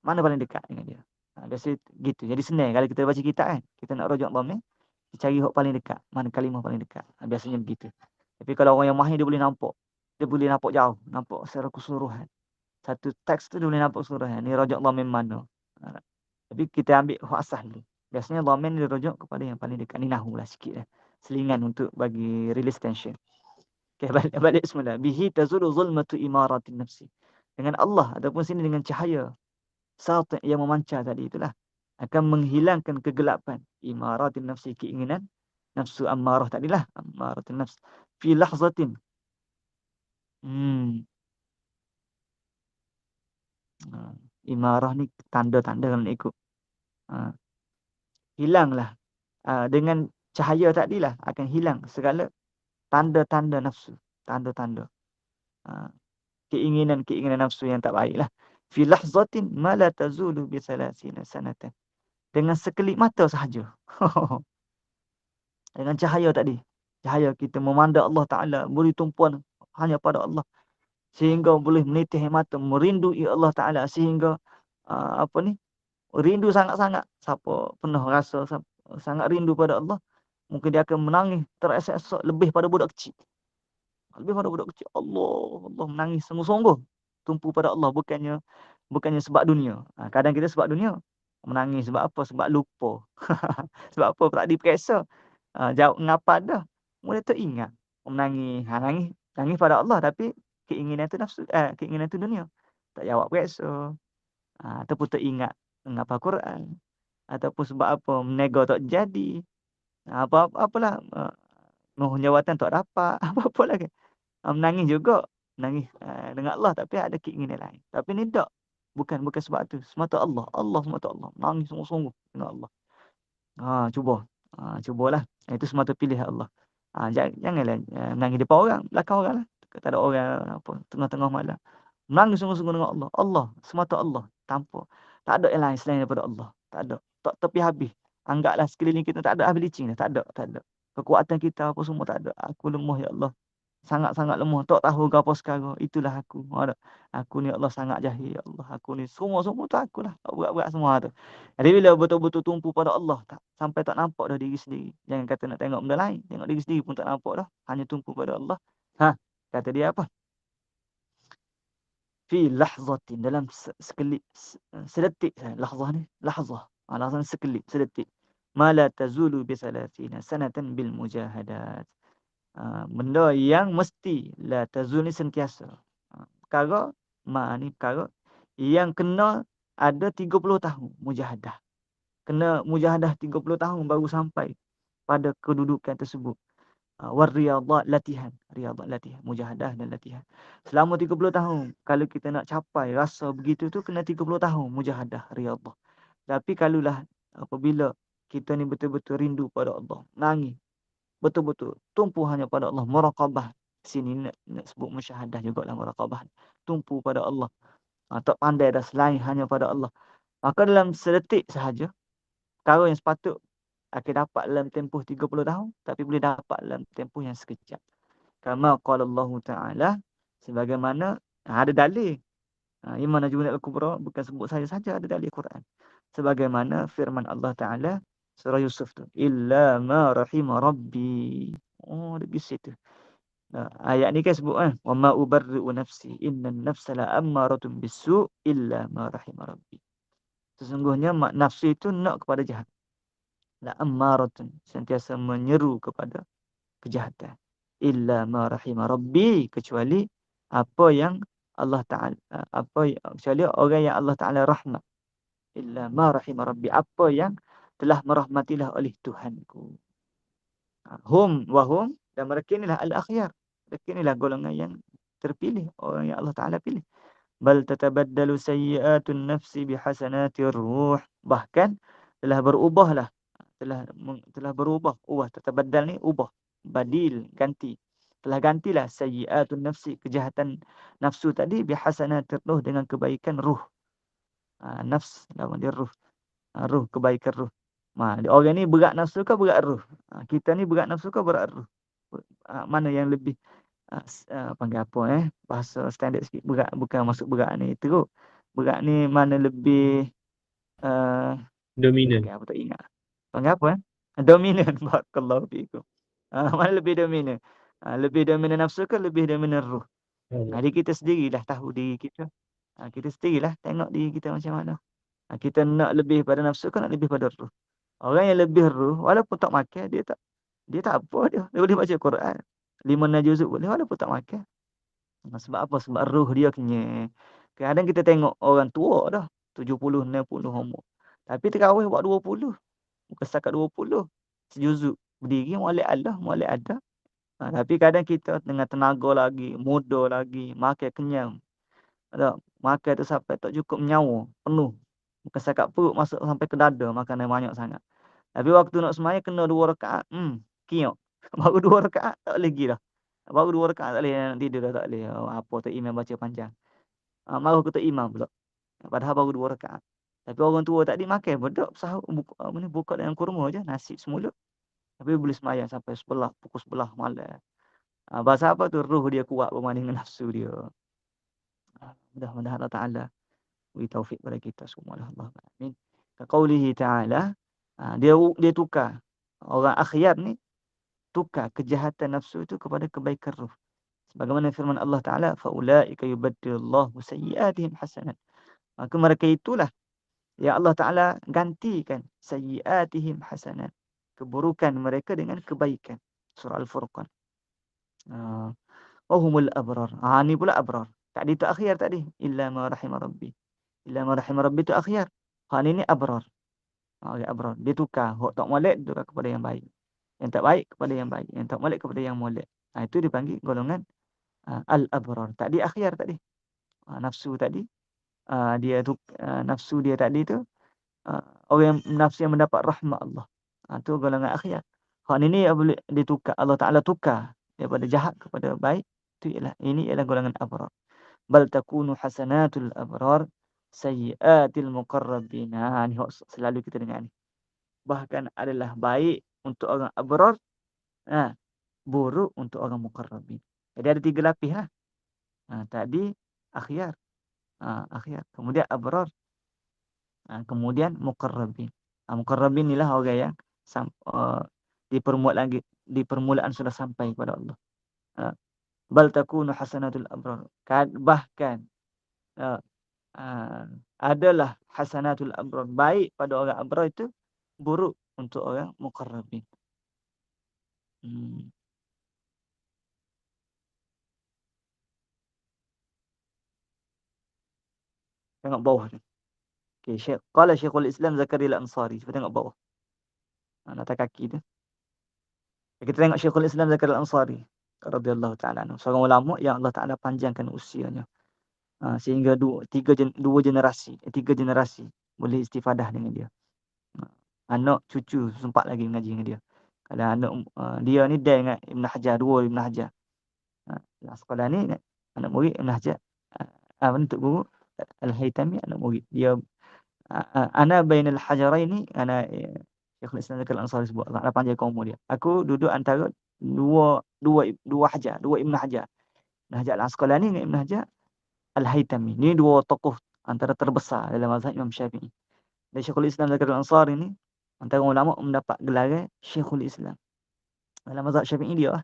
Mana paling dekat dengan dia? Biasa gitu. Jadi senang kalau kita baca kitab kan, kita nak rajak dhamir, kita cari hok paling dekat, mana kalimah paling dekat. Biasanya begitu. Tapi kalau orang yang mahir dia boleh nampak. Dia boleh nampak jauh, nampak secara keseluruhan. Satu teks tu dia boleh nampak keseluruhan. Ni rajak dhamir mana. Tapi kita ambil hok asal dulu. Biasanya dhamir ni dirajak kepada yang paling dekat. Ni nahwu lah sikit lah. Selingan untuk bagi release tension. Okay, balik semula. Bihi tazulu zulmatu imaratin nafsi. Dengan Allah ataupun sini dengan cahaya sati' yang memancar tadi itulah akan menghilangkan kegelapan imaratin nafsi, keinginan nafsu ammarah tadilah, ammaratin nafs fi lahzatin. Imarah ni tanda-tanda kalau nak ikut. Hilanglah dengan cahaya tadilah akan hilang segala tanda-tanda nafsu, tanda-tanda keinginan nafsu yang tak baiklah. Fi lahzatin ma la tazulu bi 30 sanatan. Dengan sekelip mata sahaja. Dengan cahaya tadi. Cahaya kita memandang Allah Ta'ala, beri tumpuan hanya pada Allah. Sehingga boleh menitih mata, merindui Allah Ta'ala. Sehingga rindu sangat-sangat. Siapa pernah rasa sangat rindu pada Allah, mungkin dia akan menangis teresak-esak lebih pada budak kecil. Lebih pada budak kecil. Allah menangis sungguh-sungguh. Tumpu pada Allah. Bukannya sebab dunia. Kadang kita sebab dunia. Menangis sebab apa? Sebab lupa. Sebab apa? Tak diperiksa. Jawab ngapa dah. Mula tu ingat. Menangis. Nangis pada Allah. Tapi keinginan tu nafsu. Keinginan tu dunia. Tak jawab periksa. Ataupun tak ingat ngapa Quran. Ataupun sebab apa? Menega tak jadi. Apalah. Mohon jawatan tak dapat. Apa-apa lagi. Menangis juga. Menangis dengan Allah. Tapi ada keinginan lain. Tapi ni tak. Bukan sebab tu. Semata Allah. Allah semata Allah. Menangis sungguh-sungguh dengan Allah. Cubalah. Itu semata pilih Allah. Janganlah menangis depan orang. Belakang orang lah. Tak ada orang apa. Tengah-tengah malam. Menangis sungguh-sungguh dengan Allah. Allah. Semata Allah. Tanpa. Tak ada yang lain selain daripada Allah. Tak ada. Tak tepi habis. Anggaplah sekeliling kita tak ada habis licin. Tak ada. Kekuatan kita apa semua tak ada. Aku lemah ya Allah. Sangat-sangat lemah. Tak tahu apa sekarang. Itulah aku. Aku ni Allah sangat jahil ya Allah. Aku ni semua tu akulah. Tak berat-berat semua tu. Jadi bila betul-betul tumpu pada Allah. Sampai tak nampak dah diri sendiri. Jangan kata nak tengok benda lain. Tengok diri sendiri pun tak nampak dah. Hanya tumpu pada Allah. Kata dia apa? Fi lahzatin. Dalam sekelip. Sedetik. Lahzah ni. Lahzah ni sekelip. Sedetik. Ma la tazulu bi 30 sanatan bil mujahadat. Benda yang mesti la tazul ni sentiasa. Perkara yang kena ada 30 tahun mujahadah. Kena mujahadah 30 tahun baru sampai pada kedudukan tersebut. War riyadat latihan, mujahadah dan latihan. Selama 30 tahun kalau kita nak capai rasa begitu tu kena 30 tahun mujahadah riyadah. Tapi kalulah apabila kita ni betul-betul rindu pada Allah, nangis betul-betul tumpu hanya pada Allah, muraqabah. Sini nak sebut musyahadah jugalah muraqabah. Tumpu pada Allah. Tak pandai dah selain hanya pada Allah. Maka dalam sedetik sahaja, perkara yang sepatut akan dapat dalam tempoh 30 tahun, tapi boleh dapat dalam tempoh yang sekejap. Kama qala Allah Ta'ala, sebagaimana ada dalil. Imam Najmuddin Al-Kubra bukan sebut saja ada dalil Quran. Sebagaimana firman Allah Ta'ala surah Yusuf tu, illa ma rahima rabbi. Dia bisik tu. Ayat ni kan sebut kan, wa ma ubarri'u nafsi innan nafsa la ammaratun bisu' illa ma rahima rabbi. Sesungguhnya nafsu itu nak kepada jahat. La ammaratun, sentiasa menyeru kepada kejahatan. Illa ma rahima rabbi, kecuali apa yang Allah Ta'ala, kecuali orang yang Allah Ta'ala rahmat. Illa ma rahima rabbi, apa yang telah merahmatilah oleh Tuhanku. Hum wahum, dan mereka inilah al-akhyar. Mereka inilah golongan yang terpilih, orang yang Allah Ta'ala pilih. Bal tatabaddalu sayyi'atun nafsi bihasanatir ruh. Bahkan telah berubahlah, telah berubah, tatabaddal ni ubah, badil, ganti. Telah gantilah sayyi'atun nafsi, kejahatan nafsu tadi, bihasanatir ruh, dengan kebaikan ruh. Nafs nama dia ruh. Ruh, kebaikan ruh. Orang ni berat nafsu ke berat ruh? Kita ni berat nafsu ke berat ruh? Mana yang lebih panggil apa bahasa standard sikit, berat bukan masuk berat ni teruk. Berat ni mana lebih Dominan. panggil apa tak ingat. Panggil apa dominan. Barakallahu fiikum. Mana lebih dominan? Lebih dominan nafsu ke lebih dominan ruh? Jadi kita sendirilah tahu diri kita. Kita sendirilah tengok diri kita macam mana. Kita nak lebih pada nafsu ke nak lebih pada ruh? Orang yang lebih ruh, walaupun tak makan, dia tak apa dia. Dia boleh baca Quran. 5 juzuk boleh walaupun tak makan. Sebab apa? Sebab ruh dia kenyang. Kadang kita tengok orang tua dah, 70, 60 umur. Tapi terawih buat 20. Bukan setakat 20. Sejuzuk. Berdiri, molek Allah, molek ada. Tapi kadang kita dengan tenaga lagi, muda lagi, makan kenyang. Makan tu sampai tak cukup nyawa, penuh. Bukan setakat perut, masuk sampai ke dada, makanan banyak sangat. Tapi waktu nak sembahyang kena 2 rakaat, kiok. Baru 2 rakaat tak boleh pergi dah. Baru 2 rakaat tak boleh nak tidur dah, tak boleh. Apa tu imam baca panjang. Marah ke tu imam pula. Padahal baru 2 rakaat. Tapi orang tua tadi makan bedak sahur buka dengan kurma je, nasi semulut. Tapi boleh sembahyang sampai pukul 11 malam. Bahasa apa tu, ruh dia kuat berbanding dengan nafsu dia. Mudah-mudahan Allah Taala beri taufik pada kita semua, Allah. Amin. Qaulihi ta'ala, dia tukar. Orang akhyar ni tukar kejahatan nafsu itu kepada kebaikan ruh. Sebagaimana firman Allah Taala, fa ulaika yubaddilullahu sayyi'atihim hasanat. Maka mereka itulah ya Allah Taala gantikan sayyi'atihim hasanat, keburukan mereka dengan kebaikan. Surah Al-Furqan. Wahumul abrar. Ni pula abrar. Tadi tu akhyar tadi, illa ma rahima rabbi. Illa ma rahima rabbi tu akhyar. Ni abrar. Abrar. Dia tukar. Hak tak molek dia tukar kepada yang baik. Yang tak baik kepada yang baik. Yang tak molek kepada yang molek. Itu dipanggil golongan al-abrar. Tadi akhyar tadi. Nafsu tadi. Nafsu dia tadi tu. Orang yang nafsu yang mendapat rahmat Allah. Itu golongan akhyar. Ini boleh ditukar. Allah Ta'ala tukar. Daripada jahat kepada baik. Ini ialah golongan abrar. Bal takunu hasanatul abrar sayyiatil muqarrabin. Ni selalu kita dengar ni. Bahkan adalah baik untuk orang abrar, buruk untuk orang muqarrabin. Jadi ada 3 lapis lah. Tadi akhyar. Akhyar. Kemudian abrar. Kemudian muqarrabin. Muqarrabin inilah orang yang di permulaan sudah sampai kepada Allah. Bal takunu hasanatul abrar. Bahkan adalah hasanatul abrar, baik pada orang abrar itu, buruk untuk orang muqarrabin. Tengok bawah tu. Okey, qala Syekhul Islam Zakaria Al-Ansari. Cuba tengok bawah. Atas kaki tu. Kita tengok Syekhul Islam Zakaria Al-Ansari radhiyallahu ta'ala anhu, seorang ulama yang Allah Taala panjangkan usianya. Sehingga 3 generasi boleh istifadah dengan dia. Anak cucu sempat lagi mengaji dengan dia. Kalau anak dia ni dia dengan Ibn Hajar, 2 Ibn Hajar. Sekolah ni anak murid Ibn Hajar. Untuk guru Al-Haytami, anak murid dia. Ana bainal hajaraini, ana Syekhul Islam Zakaria Al-Ansari sebut, Allah panjang umur dia. Aku duduk antara dua Hajar, 2 Ibn Hajar. Ibn Hajar Al-Asqalani dengan Ibn Hajar Al-Haytami. Ni 2 tokoh antara terbesar dalam mazhab Imam Syafi'i. Dan Syekhul Islam Zakaria Al-Ansari ni antara ulama mendapat gelar Syekhul Islam. Dalam mazhab Syafi'i dia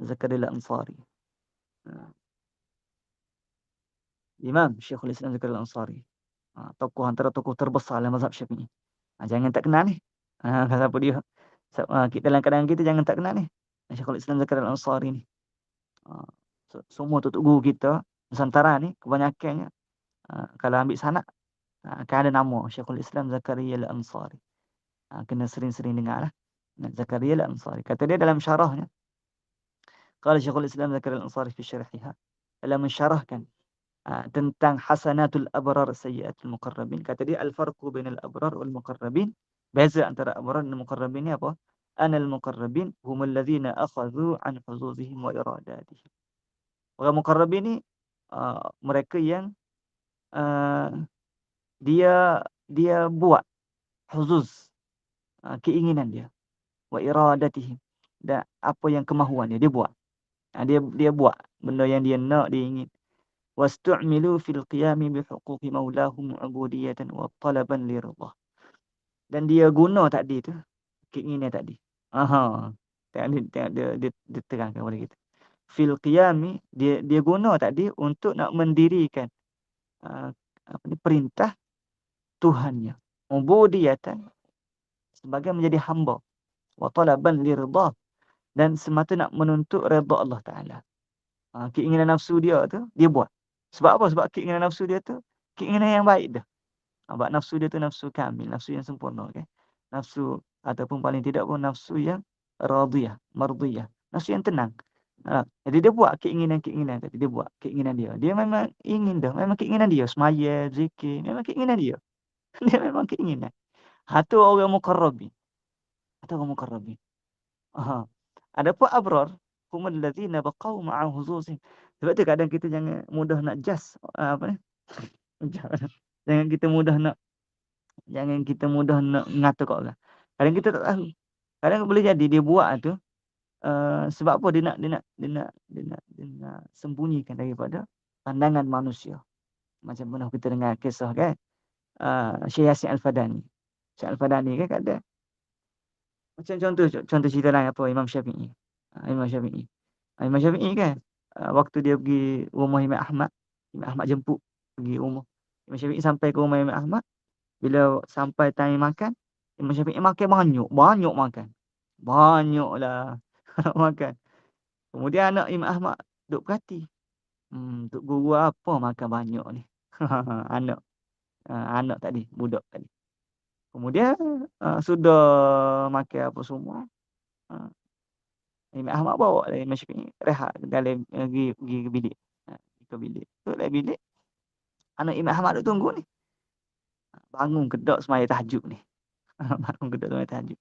Zakaria Al-Ansari. Imam Syekhul Islam Zakaria Al-Ansari. Tokoh antara tokoh terbesar dalam mazhab Syafi'i. Jangan tak kenal ni. Siapa dia? Dalam keadaan kita jangan tak kenal ni. Syekhul Islam Zakaria Al-Ansari ni. Semua tutup guru kita Nusantara ni kebanyakannya kalau ambil sanad akan ada nama Syekhul Islam Zakaria Al-Ansari. Kena sering-sering dengar lah. Zakaria Al-Ansari. Kata dia dalam syarahnya. Qala Syekhul Islam Zakaria Al-Ansari fi syarhiha. Dalam mensyarahkan tentang hasanatul abrar sayyiatul muqarrabin. Kata dia al-farqu bainal abrar wal muqarrabin Beza antara abrar dan muqarrabin ni apa? Anal muqarrabin humul ladzina akhadhu an huzuzihim wa iradatihim. Orang muqarrabin ni mereka yang dia dia buat huzuz, keinginan dia, wa iradatihim, dan apa yang kemahuan dia buat. Dia buat benda yang dia nak, dia ingin. Wastu'milu fil qiyami bi huquqi maulahum ubudiyatan wa talaban li ridha. Dan dia guna tadi tu, keinginan tadi. Tengok dia terangkan kepada kita. Fil qiyami, dia guna tadi untuk nak mendirikan perintah Tuhannya. Ubudiyatan, sebagai menjadi hamba. Wa talaban li ridha, dan semata nak menuntut redha Allah Ta'ala. Keinginan nafsu dia tu, dia buat. Sebab apa? Sebab keinginan nafsu dia tu, keinginan yang baik dah. Sebab nafsu dia tu nafsu kamil, nafsu yang sempurna. Okay? Nafsu, ataupun paling tidak pun nafsu yang radiyah, mardiyah. Nafsu yang tenang. Jadi dia buat keinginan-keinginan tadi. Dia buat keinginan dia. Dia memang ingin dah. Memang keinginan dia. Semaya, zikir. Memang keinginan dia. Dia memang keinginan. Itu orang muqarrabin. Adapun abrar, humul ladzina baqau ma'a huzuzihim. Sebab tu kadang kita jangan mudah nak jangan kita mudah nak ngata kat orang. Kadang kita tak tahu. Kadang boleh jadi dia buat tu sebab apa, dia nak sembunyikan daripada pandangan manusia. Macam pernah kita dengar kisah kan, Syekh Yasin Al-Fadani. Syekh Al-Fadani kan kadang macam contoh cerita lain apa, Imam Syafi'i. Imam Syafi'i kan, waktu dia pergi rumah Imam Ahmad jemput pergi rumah Imam Syafi'i. Sampai ke rumah Imam Ahmad, bila sampai time makan, Imam Syafi'i makan banyak makan. Banyaklah makan. Kemudian anak Imam Ahmad duk perhati. Tok guru apa makan banyak ni? Anak tadi, budak tadi. Kemudian sudah makan apa semua, Imam Ahmad bawa lah Imam Syafi'i rehat dalam pergi ke bilik. Ke bilik. Tu dalam bilik, anak Imam Ahmad duk tunggu ni. Bangun kedak semaya tahajud ni. Bangun kedak semaya tahajud.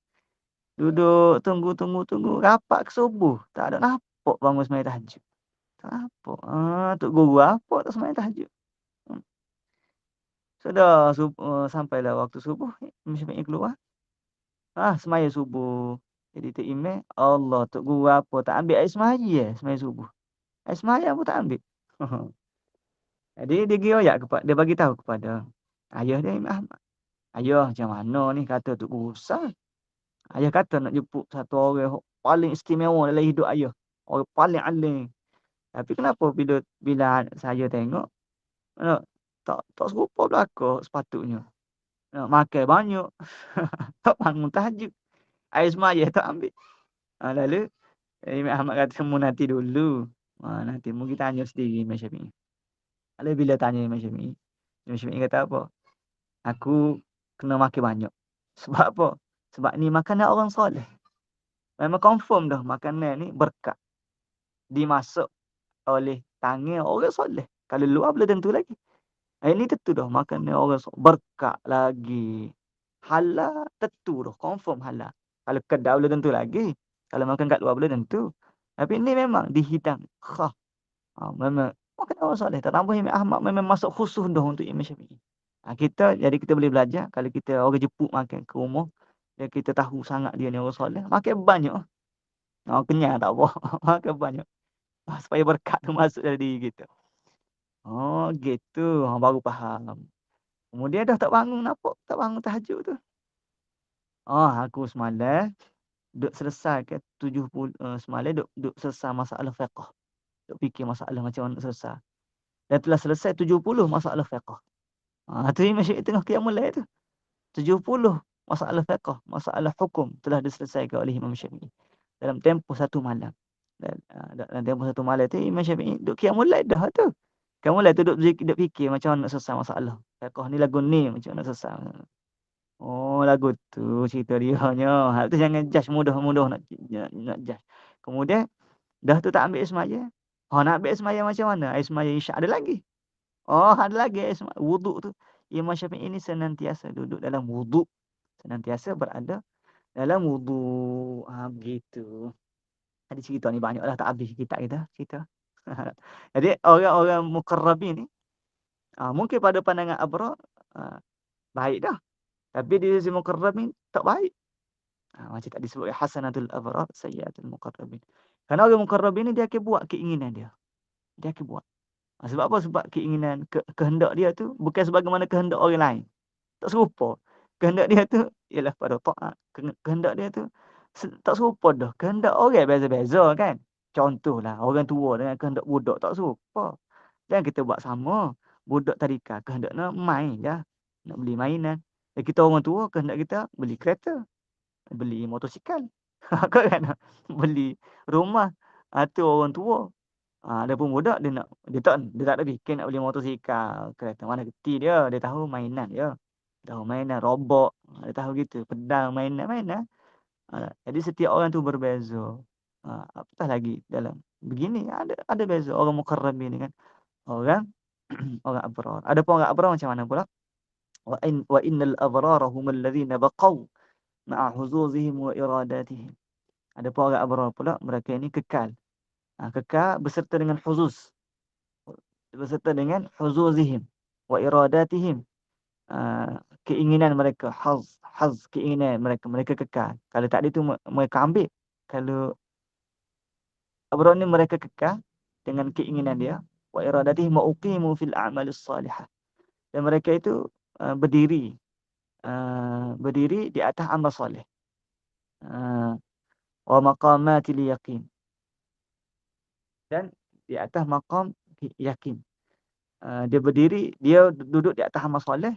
Duduk tunggu rapat ke subuh, tak ada nampak bangun semaya tahajud. Tak nampak. Tok guru apa tak semaya tahajud. Sudah sampailah waktu subuh, Imam Syafi'i keluar. Semaya subuh. Jadi Tok Imam, Allah, tok guru apa tak ambil air semaya subuh. Air semaya pun tak ambil. Jadi dia gioyak dia bagi tahu kepada ayah dia, Imam Ahmad. Ayah, macam mana ni, kata tok guru besar. Ayah kata nak jemput satu orang paling istimewa dalam hidup ayah. Orang paling alim. Tapi kenapa bila saya tengok, tak serupa belaka sepatutnya. Makan banyak. Tak bangun tahajud. Air semaya tak ambil. Lalu Imam Ahmad kata, mu nanti dulu. Nanti mu kita tanya sendiri Imam Syafi'i. Lalu bila tanya Imam Syafi'i kata apa? Aku kena makan banyak. Sebab apa? Sebab ni makanan orang soleh. Memang confirm dah makanan ni berkat. Dimasak oleh tangan orang soleh. Kalau luar belum tentu lagi. Ini tentu dah makanan orang soleh. Berkat lagi. Halal tentu dah. Confirm halal. Kalau kedai belum tentu lagi. Kalau makan kat luar belum tentu. Tapi ni memang dihidang. Memang makanan orang soleh. Tak tambah Imam Ahmad memang masuk khusus dah untuk Imam Syafi'i. Jadi kita boleh belajar. Kalau kita orang jemput makan ke rumah, dan kita tahu sangat dia ni orang soleh, makan banyak. Kenyang tak apa. Makan banyak. Supaya berkat tu masuk dalam diri kita. Gitu. Baru faham. Kemudian dah tak bangun, nampak tak bangun tahajud tu. Aku semalam duk selesai ke 70 semalam duk selesai masalah fiqh. Duk fikir masalah macam mana nak selesai. Dan telah selesai 70 masalah fiqh. Tu Imam Syafi'i tengah qiyamul lail tu. 70 masalah fiqh, masalah hukum telah diselesaikan oleh Imam Syafi'i dalam tempoh satu malam. Dalam tempoh satu malam tu Imam Syafi'i duk qiyamul lail dah tu. Qiyamul lail tu duk fikir macam mana nak selesai masalah fiqh ni, lagu ni macam mana nak selesai. Lagu tu cerita dia hanya. Hal tu jangan judge mudah-mudah nak judge. Kemudian dah tu tak ambil semaya. Nak ambil semaya macam mana? Air semaya Isyak ada lagi. Ada lagi air semaya. Wuduk tu. Imam Syafi'i ni senantiasa duduk dalam wuduk. senantiasa berada dalam wudu. Begitu. Ada cerita ni banyaklah, tak habis kitab kita cerita. Jadi orang-orang muqarrabin ni mungkin pada pandangan abrar baik dah. Tapi di sisi muqarrabin tak baik. Macam tak disebut hasanatul abrar sayyiatul muqarrabin. Kerana orang muqarrabin ni dia akan buat keinginan dia. Dia akan buat. Sebab apa? Sebab keinginan, kehendak dia tu bukan sebagaimana kehendak orang lain. Tak serupa. Kehendak dia tu ialah pada taat. Kehendak dia tu tak serupa dah. Kehendak orang beza-beza kan. Contohlah orang tua dengan kehendak budak tak serupa. Dan kita buat sama. Budak tadika kehendaknya main je. Nak beli mainan. Dan kita orang tua kehendak kita beli kereta. Beli motosikal. Kan? Beli rumah. Tu orang tua. Adapun budak dia tak ada fikir nak beli motosikal, kereta, mana reti dia tahu mainan je. Tahu mainan robot, dia tahu gitu, pedang mainan. Jadi setiap orang tu berbeza. Apatah lagi dalam begini ada beza orang muqarrabin ni kan. Orang orang abrar. Adapun orang abrar macam mana pula? Wa innal abrara humul ladzina baqaw ma'a huzuzihim wa iradatihim. Adapun orang abrar pula mereka ini kekal. Kekal beserta dengan huzuz. Beserta dengan huzuzihim wa iradatihim. Keinginan mereka, haz keinginan mereka kekal. Kalau tak ada tu mereka ambil. Kalau abrar ni mereka kekal dengan keinginan dia, wa iradatihim wa uqimu fil a'malis salihah. Dan mereka itu berdiri di atas amal soleh. Wa maqamatil yaqin. Dan di atas maqam yakin. Dia berdiri, dia duduk di atas amal soleh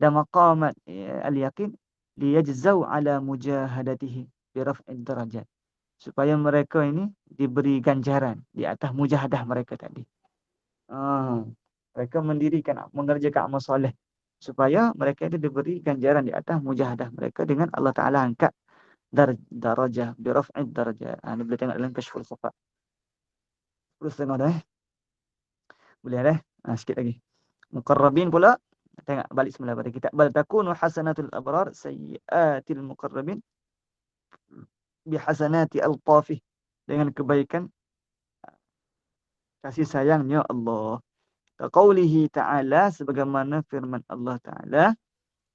dan maqamat al-yaqin liyajzau ala mujahadatihi bi raf'id darajat. Supaya mereka ini diberi ganjaran di atas mujahadah mereka tadi. Mereka mengerjakan amal soleh supaya mereka itu diberi ganjaran di atas mujahadah mereka dengan Allah Taala angkat darajah bi raf'id darajat. Ni boleh tengok dalam Kashful Khafa. Terus tengok dah. Boleh dah. Sikit lagi. Muqarrabin pula. Tengok balik semula pada kitab. Bal takunu hasanatul abrar sayyiatil muqarrabin bi hasanati al-tafih. Dengan kebaikan kasih sayangnya Allah. Kaqaulihi ta'ala, sebagaimana firman Allah Ta'ala,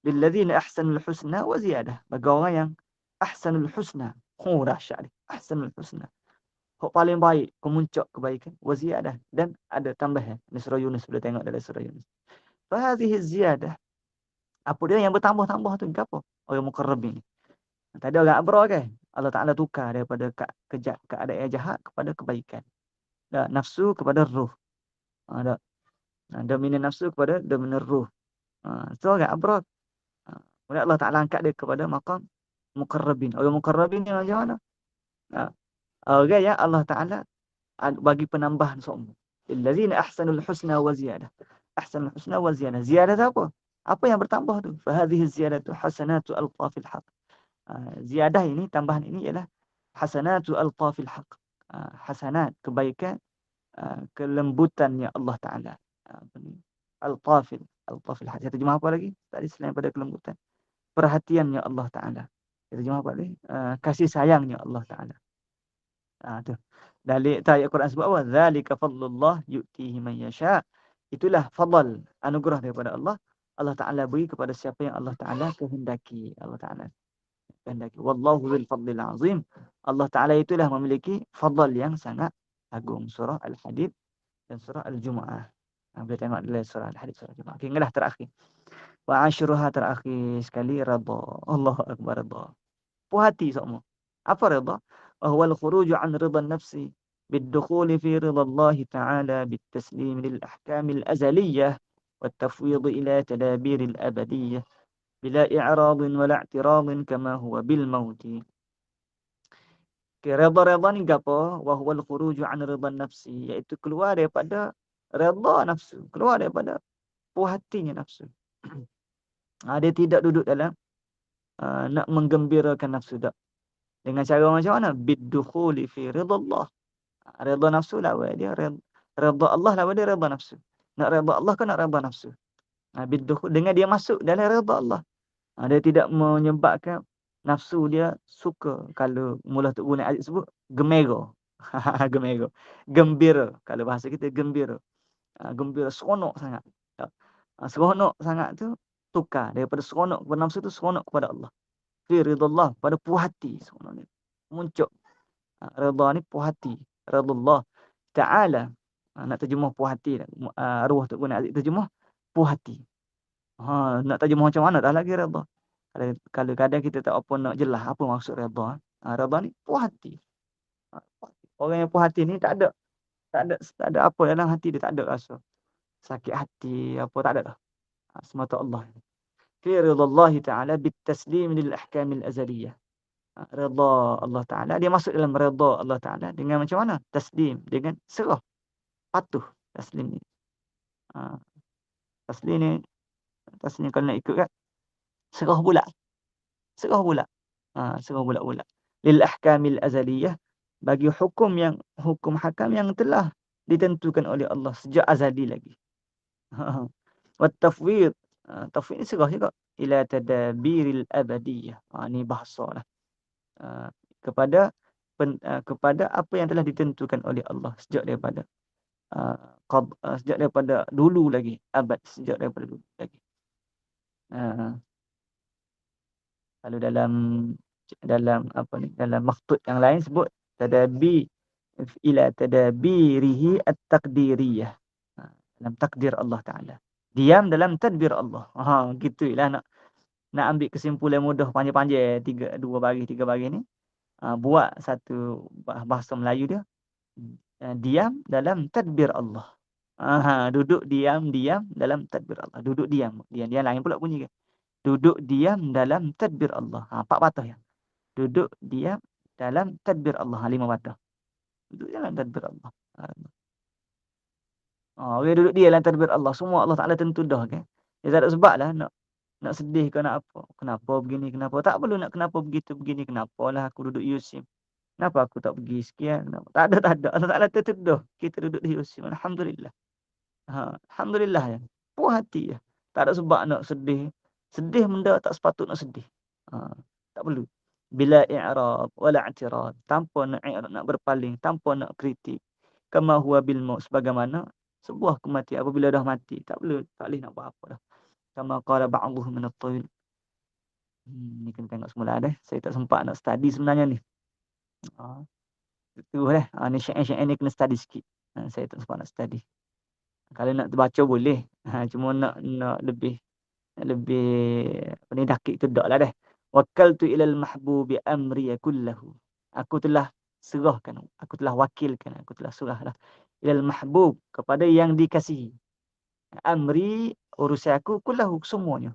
lilladzina ahsanul husna wa ziyadah. Bagi orang yang ahsanul husna. Dahsyat. Ahsanul husna. Paling baik, kemuncak kebaikan, wa ziyadah, dan ada tambahan. Di surah Yunus, boleh tengok dalam surah Yunus. Fa hadhihi ziyadah. Apa dia yang bertambah-tambah tu? Apa? Orang muqarrabin. Tadi orang abrar kan? Allah Taala tukar daripada keadaan jahat kepada kebaikan. Nafsu kepada ruh. Dominan nafsu kepada dominan ruh. So orang abrar. Kemudian Allah Taala angkat dia kepada maqam muqarrabin. Orang muqarrabin ni macam mana? Orang yang Allah Ta'ala bagi penambahan semua. Illazina ahsanul husna wa ziyadah. Ahsanul husna wa ziyadah. Ziyadah tu apa? Apa yang bertambah tu? Fahadhihi ziyadatu hasanatu alqafil haq. Ziyadah ini, tambahan ini ialah hasanatu alqafil haq. Hasanat, kebaikan, kelembutannya Allah Ta'ala. Alqafil haq. Saya terjemah apa lagi? Tadi selain pada kelembutan. Perhatiannya Allah Ta'ala. Saya terjemah apa lagi? Kasih sayangnya Allah Ta'ala. Tu. Dalil ayat Quran sebut apa? Zalika fadlullah yu'tihi man yasha. Itulah fadl, anugerah daripada Allah. Allah Taala beri kepada siapa yang Allah Taala kehendaki. Allah Taala kehendaki. Wallahu dzul fadlil azim. Allah Taala itulah memiliki fadl yang sangat agung. Surah Al-Hadid dan surah Al-Jumu'ah. Boleh tengok dalam surah Al-Hadid, surah Al-Jumu'ah. Okey, inilah terakhir. Wa asyruha terakhir sekali redha. Allahu akbar, redha. Puas hati semua. Apa redha? وهو الخروج عن رضا النفس بالدخول في رضا الله تعالى بالتسليم للأحكام الأزلية والتفويض إلى تدابير الأبدية بلا إعراض ولا اعتراض كما هو بالموت. Reda-reda ni apa? وهو الخروج عن رضا النفس, iaitu keluar daripada reda nafsu, keluar daripada puas hatinya nafsu. Dia tidak duduk dalam nak menggembirakan nafsu dak. Dengan cara macam mana? Biddukhuli fi ridha Allah. Ridha nafsu lah dia. Ridha Allah lah dia ridha nafsu. Nak ridha Allah ke nak ridha nafsu? Biddukhul dengan dia masuk dalam ridha Allah. Dia tidak menyebabkan nafsu dia suka. Kalau mula Tok Guru Naik Aziz sebut, gemera. Gemera. Gembira. Kalau bahasa kita gembira. Gembira, seronok sangat. Seronok sangat tu tukar daripada seronok kepada nafsu tu, seronok kepada Allah. Fi ridallah, pada puas hati seronok ni. Muncul. Redha ni puas hati. Ridallah Ta'ala. Nak terjemah puas hati. Arwah Tok Guru Naik Aziz terjemah puas hati. Nak terjemah macam mana dah lagi redha. Kalau kadang kita tak apa nak jelas apa maksud redha. Redha ni puas hati. Puas hati. Orang yang puas hati ni tak ada apa dalam hati dia, tak ada rasa sakit hati apa, tak ada dah. Semata Allah. Fi ridallahi ta'ala bitaslim lil ahkamil azaliyah. Redha Allah Ta'ala, dia masuk dalam redha Allah Ta'ala dengan macam mana? Taslim, dengan serah, patuh. Taslim ni. Taslim kalau nak ikut kan, serah pula. Serah pula. Serah pula. Lil ahkamil azaliyah, bagi hukum hakam yang telah ditentukan oleh Allah sejak azali lagi. Wat tafwid. Tafwid ni serah juga. Ila tadabiril abadiyah. Ni bahasa lah. Kepada apa yang telah ditentukan oleh Allah sejak daripada dulu lagi, abad, sejak daripada dulu lagi. Kalau dalam maktub yang lain sebut ila tadabirihi at-taqdiriyah. Dalam takdir Allah Ta'ala. Diam dalam tadbir Allah. Gitulah nak ambil kesimpulan mudah panjang-panjang 3 baris ni. Buat satu bahasa Melayu dia. Diam dalam tadbir Allah. Duduk diam dalam tadbir Allah. Duduk diam lain pula bunyi kan. Duduk diam dalam tadbir Allah. 4 patah ya. Duduk diam dalam tadbir Allah. 5 patah. Duduk dalam tadbir Allah. Orang duduk dia dalam tadbir Allah. Semua Allah Ta'ala tentu dah kan. Dia tak ada sebab lah nak sedih ke nak apa. Kenapa begini, kenapa. Tak perlu nak kenapa begitu, begini. Kenapa lah aku duduk Yusim. Kenapa aku tak pergi sekian. Kenapa? Tak ada. Allah Ta'ala tentu dah. Kita duduk di Yusim. Alhamdulillah. Alhamdulillah ya. Puas hati ya. Tak ada sebab nak sedih. Sedih benda tak sepatut nak sedih. Tak perlu. Bila i'rab wala i'tirad. Tanpa nak berpaling. Tanpa nak kritik. Kama huwa bil maut. Sebagaimana sebuah kematian apabila dah mati. Tak boleh nak buat apa dah. Kama qala ba'dhuhum min at-tawil. Ni kena tengok semula dah. Saya tak sempat nak study sebenarnya ni. Itu lah. Ni syair-syair ni kena study sikit. Saya tak sempat nak study. Kalau nak terbaca boleh. Cuma nak lebih ni dakik tu dak lah dah. Wakaltu ilal mahbubi amri kullahu. Aku telah serahkan, aku telah wakilkan, aku telah serahlah ilal mahbub, kepada yang dikasihi. Amri, urusan aku kullahu, semuanya.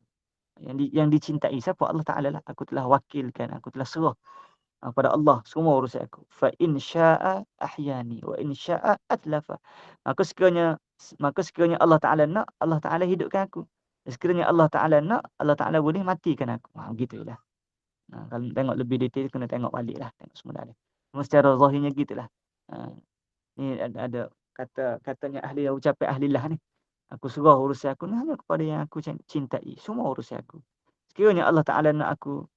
Yang dicintai siapa? Allah Ta'ala lah. Aku telah wakilkan, aku telah serah pada Allah semua urusan aku. Fa in syaa ahyani wa in syaa atlafa. Maka sekiranya Allah Ta'ala nak, Allah Ta'ala hidupkan aku. Sekiranya Allah Ta'ala nak, Allah Ta'ala boleh matikan aku. Gitulah. Kalau tengok lebih detail, kena tengok balik lah. Tengok semula ni. Cuma secara zahirnya gitulah. Ni ada katanya ahli, ucapan ahlilah ni. Aku serah urusan aku ni hanya kepada yang aku cintai. Semua urusan aku. Sekiranya Allah Ta'ala nak aku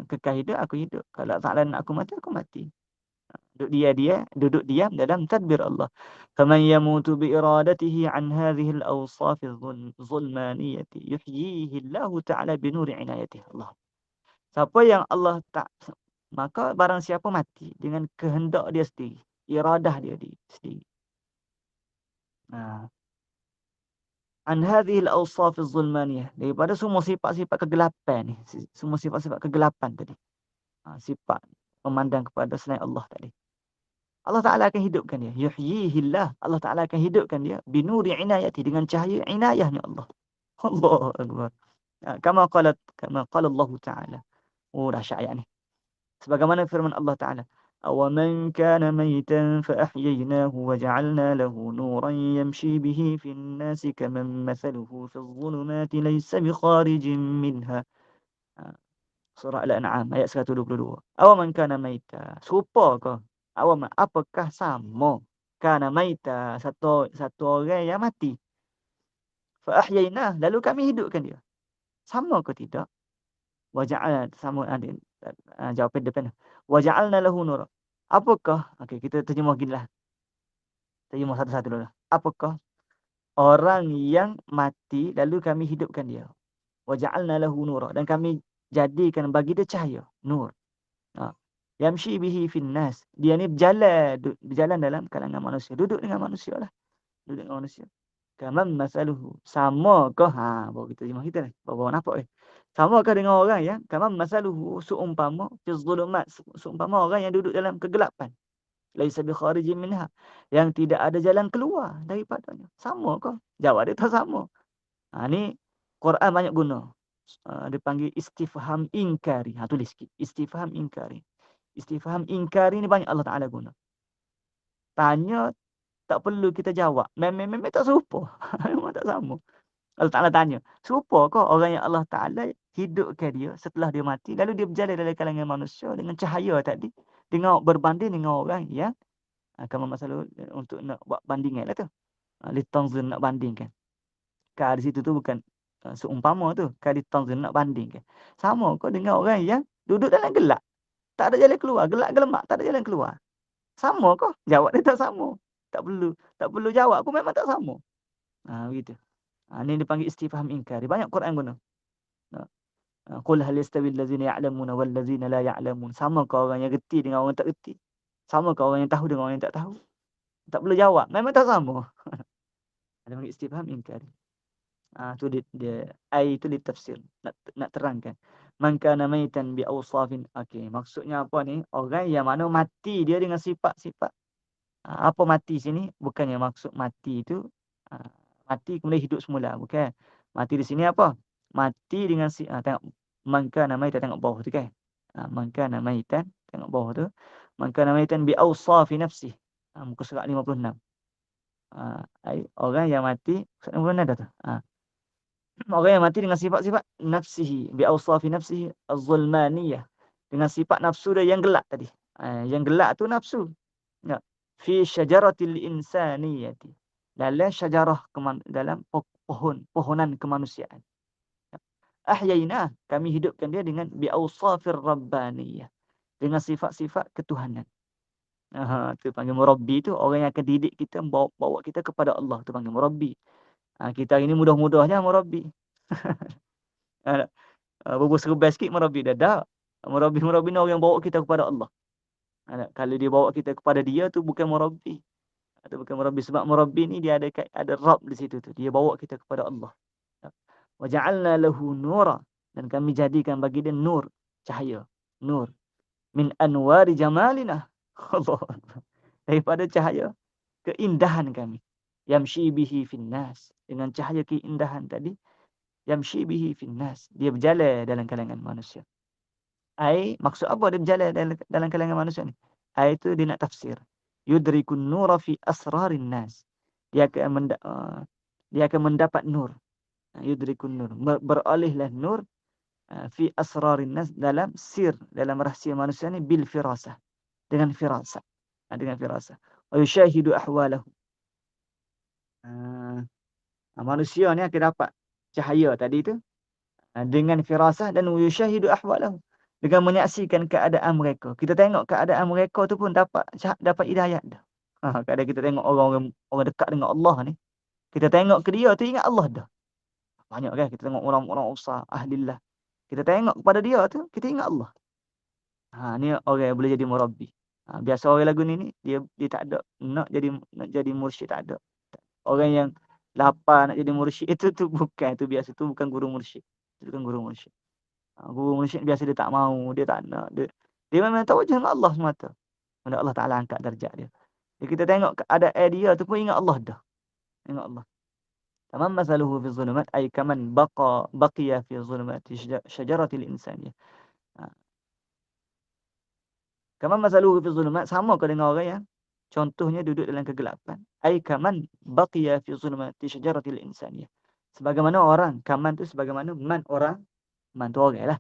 kekal hidup, aku hidup. Kalau Allah Ta'ala nak aku mati, aku mati. Duduk diam dalam tadbir Allah. Faman yamutu bi iradatihi an hadhihi al-awsaf az-zulmaniyati yuhyihi Allah Ta'ala bi nuri inayatihi. Allah. Siapa yang Allah tak, maka barang siapa mati dengan kehendak dia sendiri, iradah dia sendiri. An hadhihi al-awsaf az-zulmaniyah, daripada semua sifat-sifat kegelapan ni, semua sifat-sifat kegelapan tadi. Sifat memandang kepada selain Allah tadi. Allah Ta'ala akan hidupkan dia. Yuhyihillah. Allah Ta'ala akan hidupkan dia. Binuri inayati. Dengan cahaya inayahnya Allah. Allah Akbar. Kama qala Allah Ta'ala. Dahsyat ayat ni. Sebagaimana firman Allah Ta'ala. أَوَمَنْ كَانَ مَيْتًا فَأَحْيَيْنَاهُ وَجَعَلْنَا لَهُ نُورًا يَمْشِي بِهِ فِي النَّاسِ كَمَنْ مَثَلُهُ فِي الظُّلُمَاتِ لَيْسَ بِخَارِجٍ مِنْهَا. Surah Al-An'am ayat 122. Awaman kana maita. Serupa ke? Awaman, apakah sama? Kana maita, satu orang yang mati. Fa ahyaina, lalu kami hidupkan dia. Sama ke tidak? Waja'al sama ada jawapan depan. Waja'alna lahu nura. Apakah? Okey, kita terjemah ginilah. Terjemah satu-satu dulu. Apakah orang yang mati lalu kami hidupkan dia? Waja'alna lahu nura, dan kami jadikan bagi dia cahaya, nur. Ha. Yamshi bihi fin nas. Dia ni berjalan dalam kalangan manusia. Duduk dengan manusia lah. Duduk dengan manusia. Kaman masaluhu. Samakah? Baru kita terjemah kita ni. Baru nampak Samakah dengan orang yang kaman masaluhu, seumpama fi zulumat, seumpama orang yang duduk dalam kegelapan. Laisa bi kharijin minha, yang tidak ada jalan keluar daripadanya. Samakah? Jawab dia tak sama. Ni Quran banyak guna. Dia panggil istifham inkari. Tulis sikit. Istifham inkari. Istifham inkari ni banyak Allah Ta'ala guna. Tanya, tak perlu kita jawab. Memang tak serupa. Memang tak sama. Allah Ta'ala tanya, serupa kau orang yang Allah Ta'ala hidupkan dia setelah dia mati, lalu dia berjalan dalam kalangan manusia dengan cahaya tadi, dengan berbanding dengan orang yang kamu masalah untuk nak buat bandingan lah tu. Litanzir, nak bandingkan. Di situ tu bukan seumpama tu. Litanzir, nak bandingkan. Sama kau dengan orang yang duduk dalam gelap. Tak ada jalan keluar. Gelap gelemak, tak ada jalan keluar. Sama kau? Jawab dia tak sama. Tak perlu jawab pun, memang tak sama. Begitu. Ni dipanggil istifham inkari. Banyak Quran guna. Qul hal yastawi allazina ya'lamuna wal ladzina la ya'lamun. Sama kau orang yang reti dengan orang tak reti? Sama kau orang yang tahu dengan orang yang tak tahu? Tak perlu jawab. Memang tak sama. Ada panggil istifham inkari. Tu dia ai itu ditafsir. Nak terangkan. Man kana maitan bi awsafin. Okey, maksudnya apa ni? Orang yang mana mati dia dengan sifat-sifat. Apa mati sini? Bukannya maksud mati itu mati kemudian hidup semula. Bukan. Mati di sini apa? Mati dengan tengok man kana maitan, tengok bawah tu kan. Man kana maitan, tengok bawah tu. Man kana maitan bi awsafi nafsi. Muka surat 56. Orang yang mati surat 56 dah tu. Orang yang mati dengan sifat-sifat nafsihi, bi awsafi nafsihi az-zulmaniyah, dengan sifat nafsu dia yang gelap tadi. Yang gelap tu nafsu. Ya. Fi syajaratil insaniyati, dalam syajarah dalam pohonan kemanusiaan. Ahyaina, kami hidupkan dia dengan bi awsafir rabbaniyah, dengan sifat-sifat ketuhanan. Tu panggil murabbi tu, orang yang akan didik kita, bawa kita kepada Allah, tu panggil murabbi. Kita hari ni mudah-mudahnya murabbi. Berserbai sikit murabbi dah. Tak. Murabbi ni orang yang bawa kita kepada Allah. Kalau dia bawa kita kepada dia tu bukan murabbi. Itu bukan murabbi, sebab murabbi ni dia ada Rabb di situ tu. Dia bawa kita kepada Allah. Wa ja'alna lahu nura, dan kami jadikan bagi dia nur, cahaya, nur. Min anwari jamalina. Allah. Daripada cahaya keindahan kami. Yamshi bihi finnas, dengan cahaya keindahan tadi. Yamshi bihi finnas, dia berjalan dalam kalangan manusia. Maksud apa dia berjalan dalam kalangan manusia ni? Itu dia nak tafsir. Yudrikun nura fi asrarin nas. Dia akan mendapat nur. Yudrikun nur, beralihlah nur fi asrarin nas, dalam sir, dalam rahsia manusia ni, bil firasah, dengan firasah. Dengan firasah. Wa yushahidu ahwalahu. Manusia ni akan dapat cahaya tadi tu dengan firasah, dan yushahidu ahwalahu, dengan menyaksikan keadaan mereka. Kita tengok keadaan mereka tu pun dapat hidayah dah. Kadang kita tengok orang dekat dengan Allah ni, kita tengok ke dia tu ingat Allah dah. Banyak kan kita tengok orang-orang usah ahlillah, kita tengok kepada dia tu kita ingat Allah. Ni orang yang boleh jadi murabbi. Biasa orang lagu ni dia tak ada nak jadi mursyid, tak ada. Orang yang lapar nak jadi mursyid itu tu bukan, tu biasa, tu bukan guru mursyid. Itu bukan guru mursyid. Guru mursyid biasa dia tak mau, dia tak nak, dia memang tawajjuh dengan Allah semata. Kemudian Allah Ta'ala angkat darjat dia. Jadi kita tengok keadaan dia tu pun ingat Allah dah. Ingat Allah. Tamam masaluhu fi zulumat, ay kaman baqiya fi zulumati syajaratil insaniyah. Kaman masaluhu fi zulumat, sama ke dengan orang yang contohnya duduk dalam kegelapan. Ay kaman baqiya fi zulumati syajaratil insaniyah. Sebagaimana orang, kaman tu sebagaimana man orang, man tu orang lah.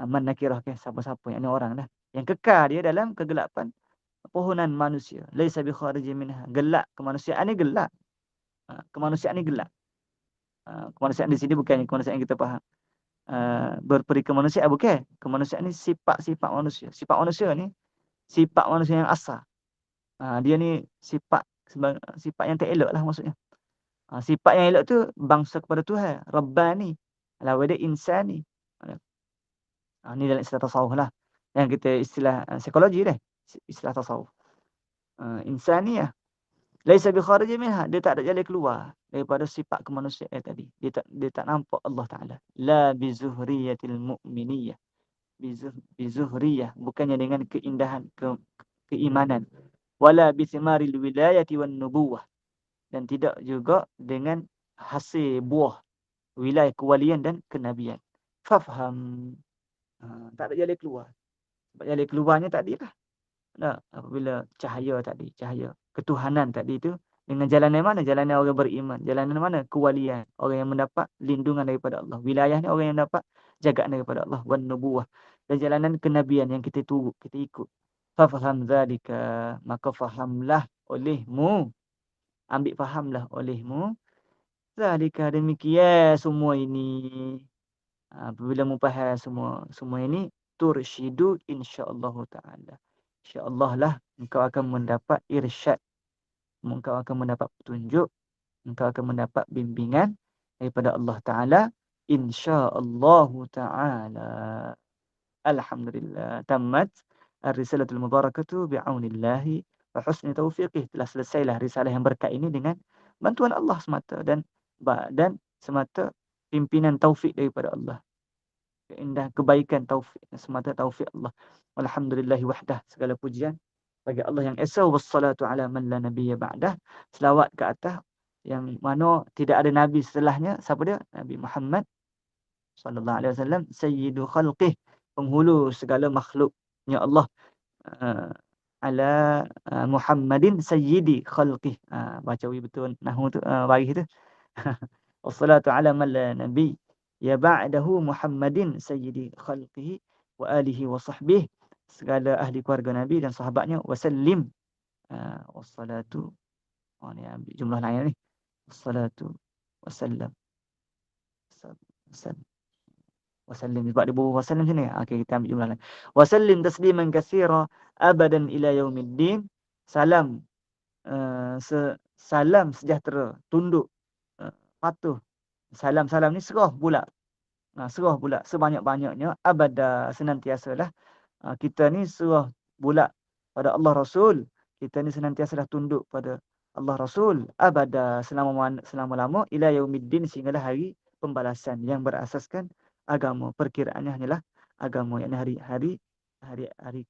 Man nakirah ke siapa-siapa yang ni orang dah. Yang kekal dia dalam kegelapan pohonan manusia. Laisa bi kharijin minha. Gelap kemanusiaan ni gelap. Kemanusiaan ni gelap. Kemanusiaan di sini bukan kemanusiaan yang kita faham. berperi kemanusiaan, bukan. Kemanusiaan ni sifat-sifat manusia. Sifat manusia ni sifat manusia yang asal. Dia ni sifat yang tak elok lah maksudnya. Sifat yang elok tu bangsa kepada Tuhan, Rabbani, lawan dia insani. Ni dalam istilah tasawuf lah. Yang kita istilah psikologi dah. Istilah tasawuf. Insaniyah. Laisa bi kharij minha, dia tak ada jalan keluar daripada sifat kemanusiaan tadi. Dia tak nampak Allah Taala. La bi zuhriyatil mu'miniyah. Bi zuhriyah, bukannya dengan keindahan keimanan. Wala bi thimaril wilayati wan nubuwah, dan tidak juga dengan hasil buah wilayah kewalian dan kenabian. Fafham. Tak ada jalan keluar. Sebab jalan keluarnya tadi lah. Apabila cahaya ketuhanan tadi tu, dengan jalanan mana? Jalanan orang beriman. Jalanan mana? Kewalian. Orang yang mendapat lindungan daripada Allah. Wilayah ni orang yang dapat jagaan daripada Allah. Wan nubuwah. Dan jalanan kenabian yang kita turut, kita ikut. Fafaham zalika. Maka fahamlah olehmu. Ambil fahamlah olehmu. Zalika, demikian semua ini. Apabila mu faham semua ini, tursyidu insya-Allah taala. InsyaAllah lah engkau akan mendapat irsyad. Engkau akan mendapat petunjuk. Engkau akan mendapat bimbingan daripada Allah Ta'ala. InsyaAllah Ta'ala. Alhamdulillah. Tamat Ar-Risalatul Mubarakatuh bi'aunillahi wa husni taufiqih. Telah selesailah risalah yang berkat ini dengan bantuan Allah semata. Dan semata pimpinan taufik daripada Allah. Keindahan kebaikan taufik, semata taufik Allah. Alhamdulillahi wahdah, segala pujian bagi Allah yang esa. Wassalatu ala man la nabiyya ba'dah. Selawat ke atas yang mana tidak ada nabi setelahnya. Siapa dia? Nabi Muhammad sallallahu alaihi wasallam, sayyidu khalqih, penghulu segala makhluknya Allah. Ala Muhammadin sayyidi khalqih. Baca betul nahwu tu, baris tu. Wassalatu ala man la nabi ya ba'dahu Muhammadin sayyidi khalqihi wa alihi wa sahbihi, segala ahli keluarga Nabi dan sahabatnya. Wasallim. Wassalatu, ni ambil jumlah lain ni. Wassalatu wasallam. Wasallim, sebab dia bawa wasallam sini. Okey, kita ambil jumlah lain. Wasallim tasliman katsira abadan ila yaumiddin. Salam salam sejahtera, tunduk, patuh. Salam ni serah pula. Serah pula sebanyak-banyaknya, abada, senantiasalah. Kita ni serah pula pada Allah Rasul. Kita ni senantiasalah tunduk pada Allah Rasul, abada, selama-lama, ila yaumiddin, sehinggalah hari pembalasan yang berasaskan agama. Perkiraannya hanyalah agama, yang hari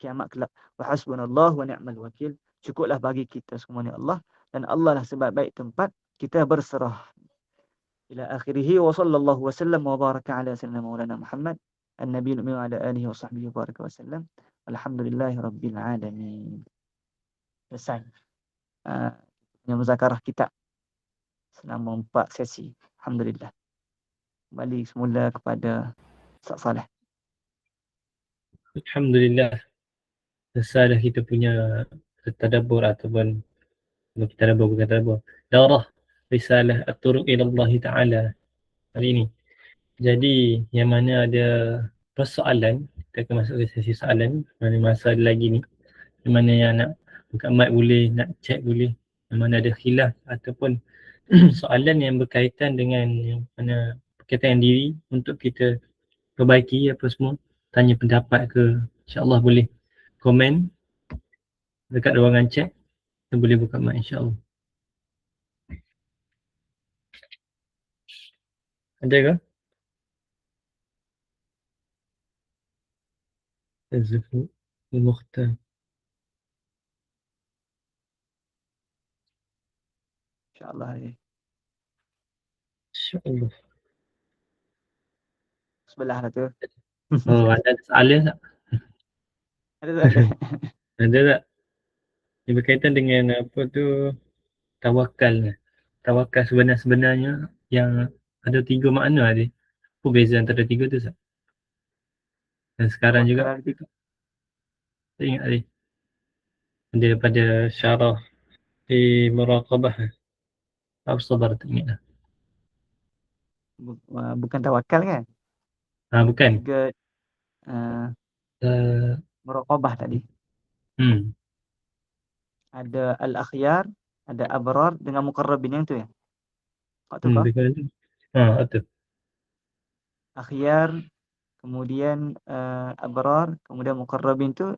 kiamat kelak. Wa hasbunallahu wa ni'mal wakil. Cukuplah bagi kita semua ni Allah, dan Allah lah sebaik-baik tempat kita berserah. Ila akhirih, wa sallallahu wa sallam wa baraka ala sayyidina maulana Muhammad an-nabiyil ummi wa ala alihi wa sahbihi wa baraka wa sallam. Alhamdulillahi rabbil alamin. Selesai yang muzakarah kita selama 4 sesi. Alhamdulillah. Kembali semula kepada Ustaz Saleh. Alhamdulillah. Selesai dah kita punya tadabbur, ataupun kita bukan tadabbur, darah risalah at-turuq ila Allah Ta'ala hari ini. Jadi yang mana ada persoalan, kita akan masuk ke sesi soalan. Mana masa ada lagi ni, yang mana yang nak buka mic boleh, nak chat boleh. Yang mana ada khilaf ataupun soalan yang berkaitan dengan yang mana berkaitan dengan diri untuk kita perbaiki apa semua, tanya pendapat ke, insya-Allah boleh komen dekat ruangan chat. Kita boleh buka mic insya-Allah. Ada ke? Azfu al-Mukhtar. InsyaAllah. InsyaAllah. Sebelah lah tu. Oh, ada soalan tak? Ada tak? Ada tak? Dia berkaitan dengan apa tu, tawakal. Tawakal sebenarnya yang ada 3 makna dia. Apa beza antara 3 tu, Ustaz? Dan sekarang juga tak ingat tadi. Dia daripada syarah di muraqabah. Apa sabar tak ingat lah. Bukan tawakal kan? Bukan. Tiga uh, Uh, muraqabah tadi. hmm. Ada al-akhyar, ada abrar dengan muqarrabin yang tu ya. Kau tu kah? Betul tu. Betul. Akhyar, kemudian abrar, kemudian muqarrabin tu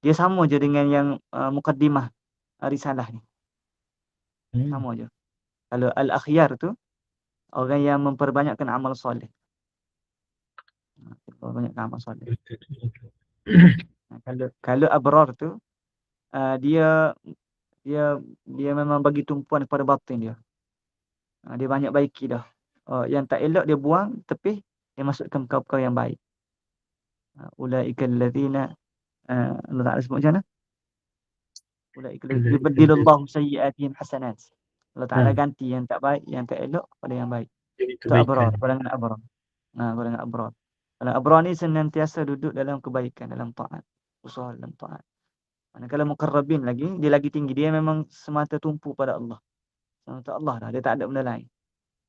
dia sama je dengan yang muqaddimah risalah ni. Sama je. Kalau al-akhyar tu orang yang memperbanyakkan amal soleh. Memperbanyakkan amal soleh. Kalau abrar tu dia dia memang bagi tumpuan kepada batin dia. Dia banyak baiki dah. Yang tak elok dia buang tepi, dia masukkan perkara yang baik. Ulaika allazina Allah Ta'ala sebut macam mana? Ulaika yubaddilullahu sayyi'atihim hasanat. Allah Ta'ala ganti yang tak baik, yang tak elok pada yang baik. Itu abrar, golongan abrar. Golongan abrar. Kalau abrar ni senantiasa duduk dalam kebaikan, dalam taat. Usaha dalam taat. Kalau muqarrabin lagi, dia lagi tinggi. Dia memang semata tumpu pada Allah. Semata Allah dah. Dia tak ada benda lain.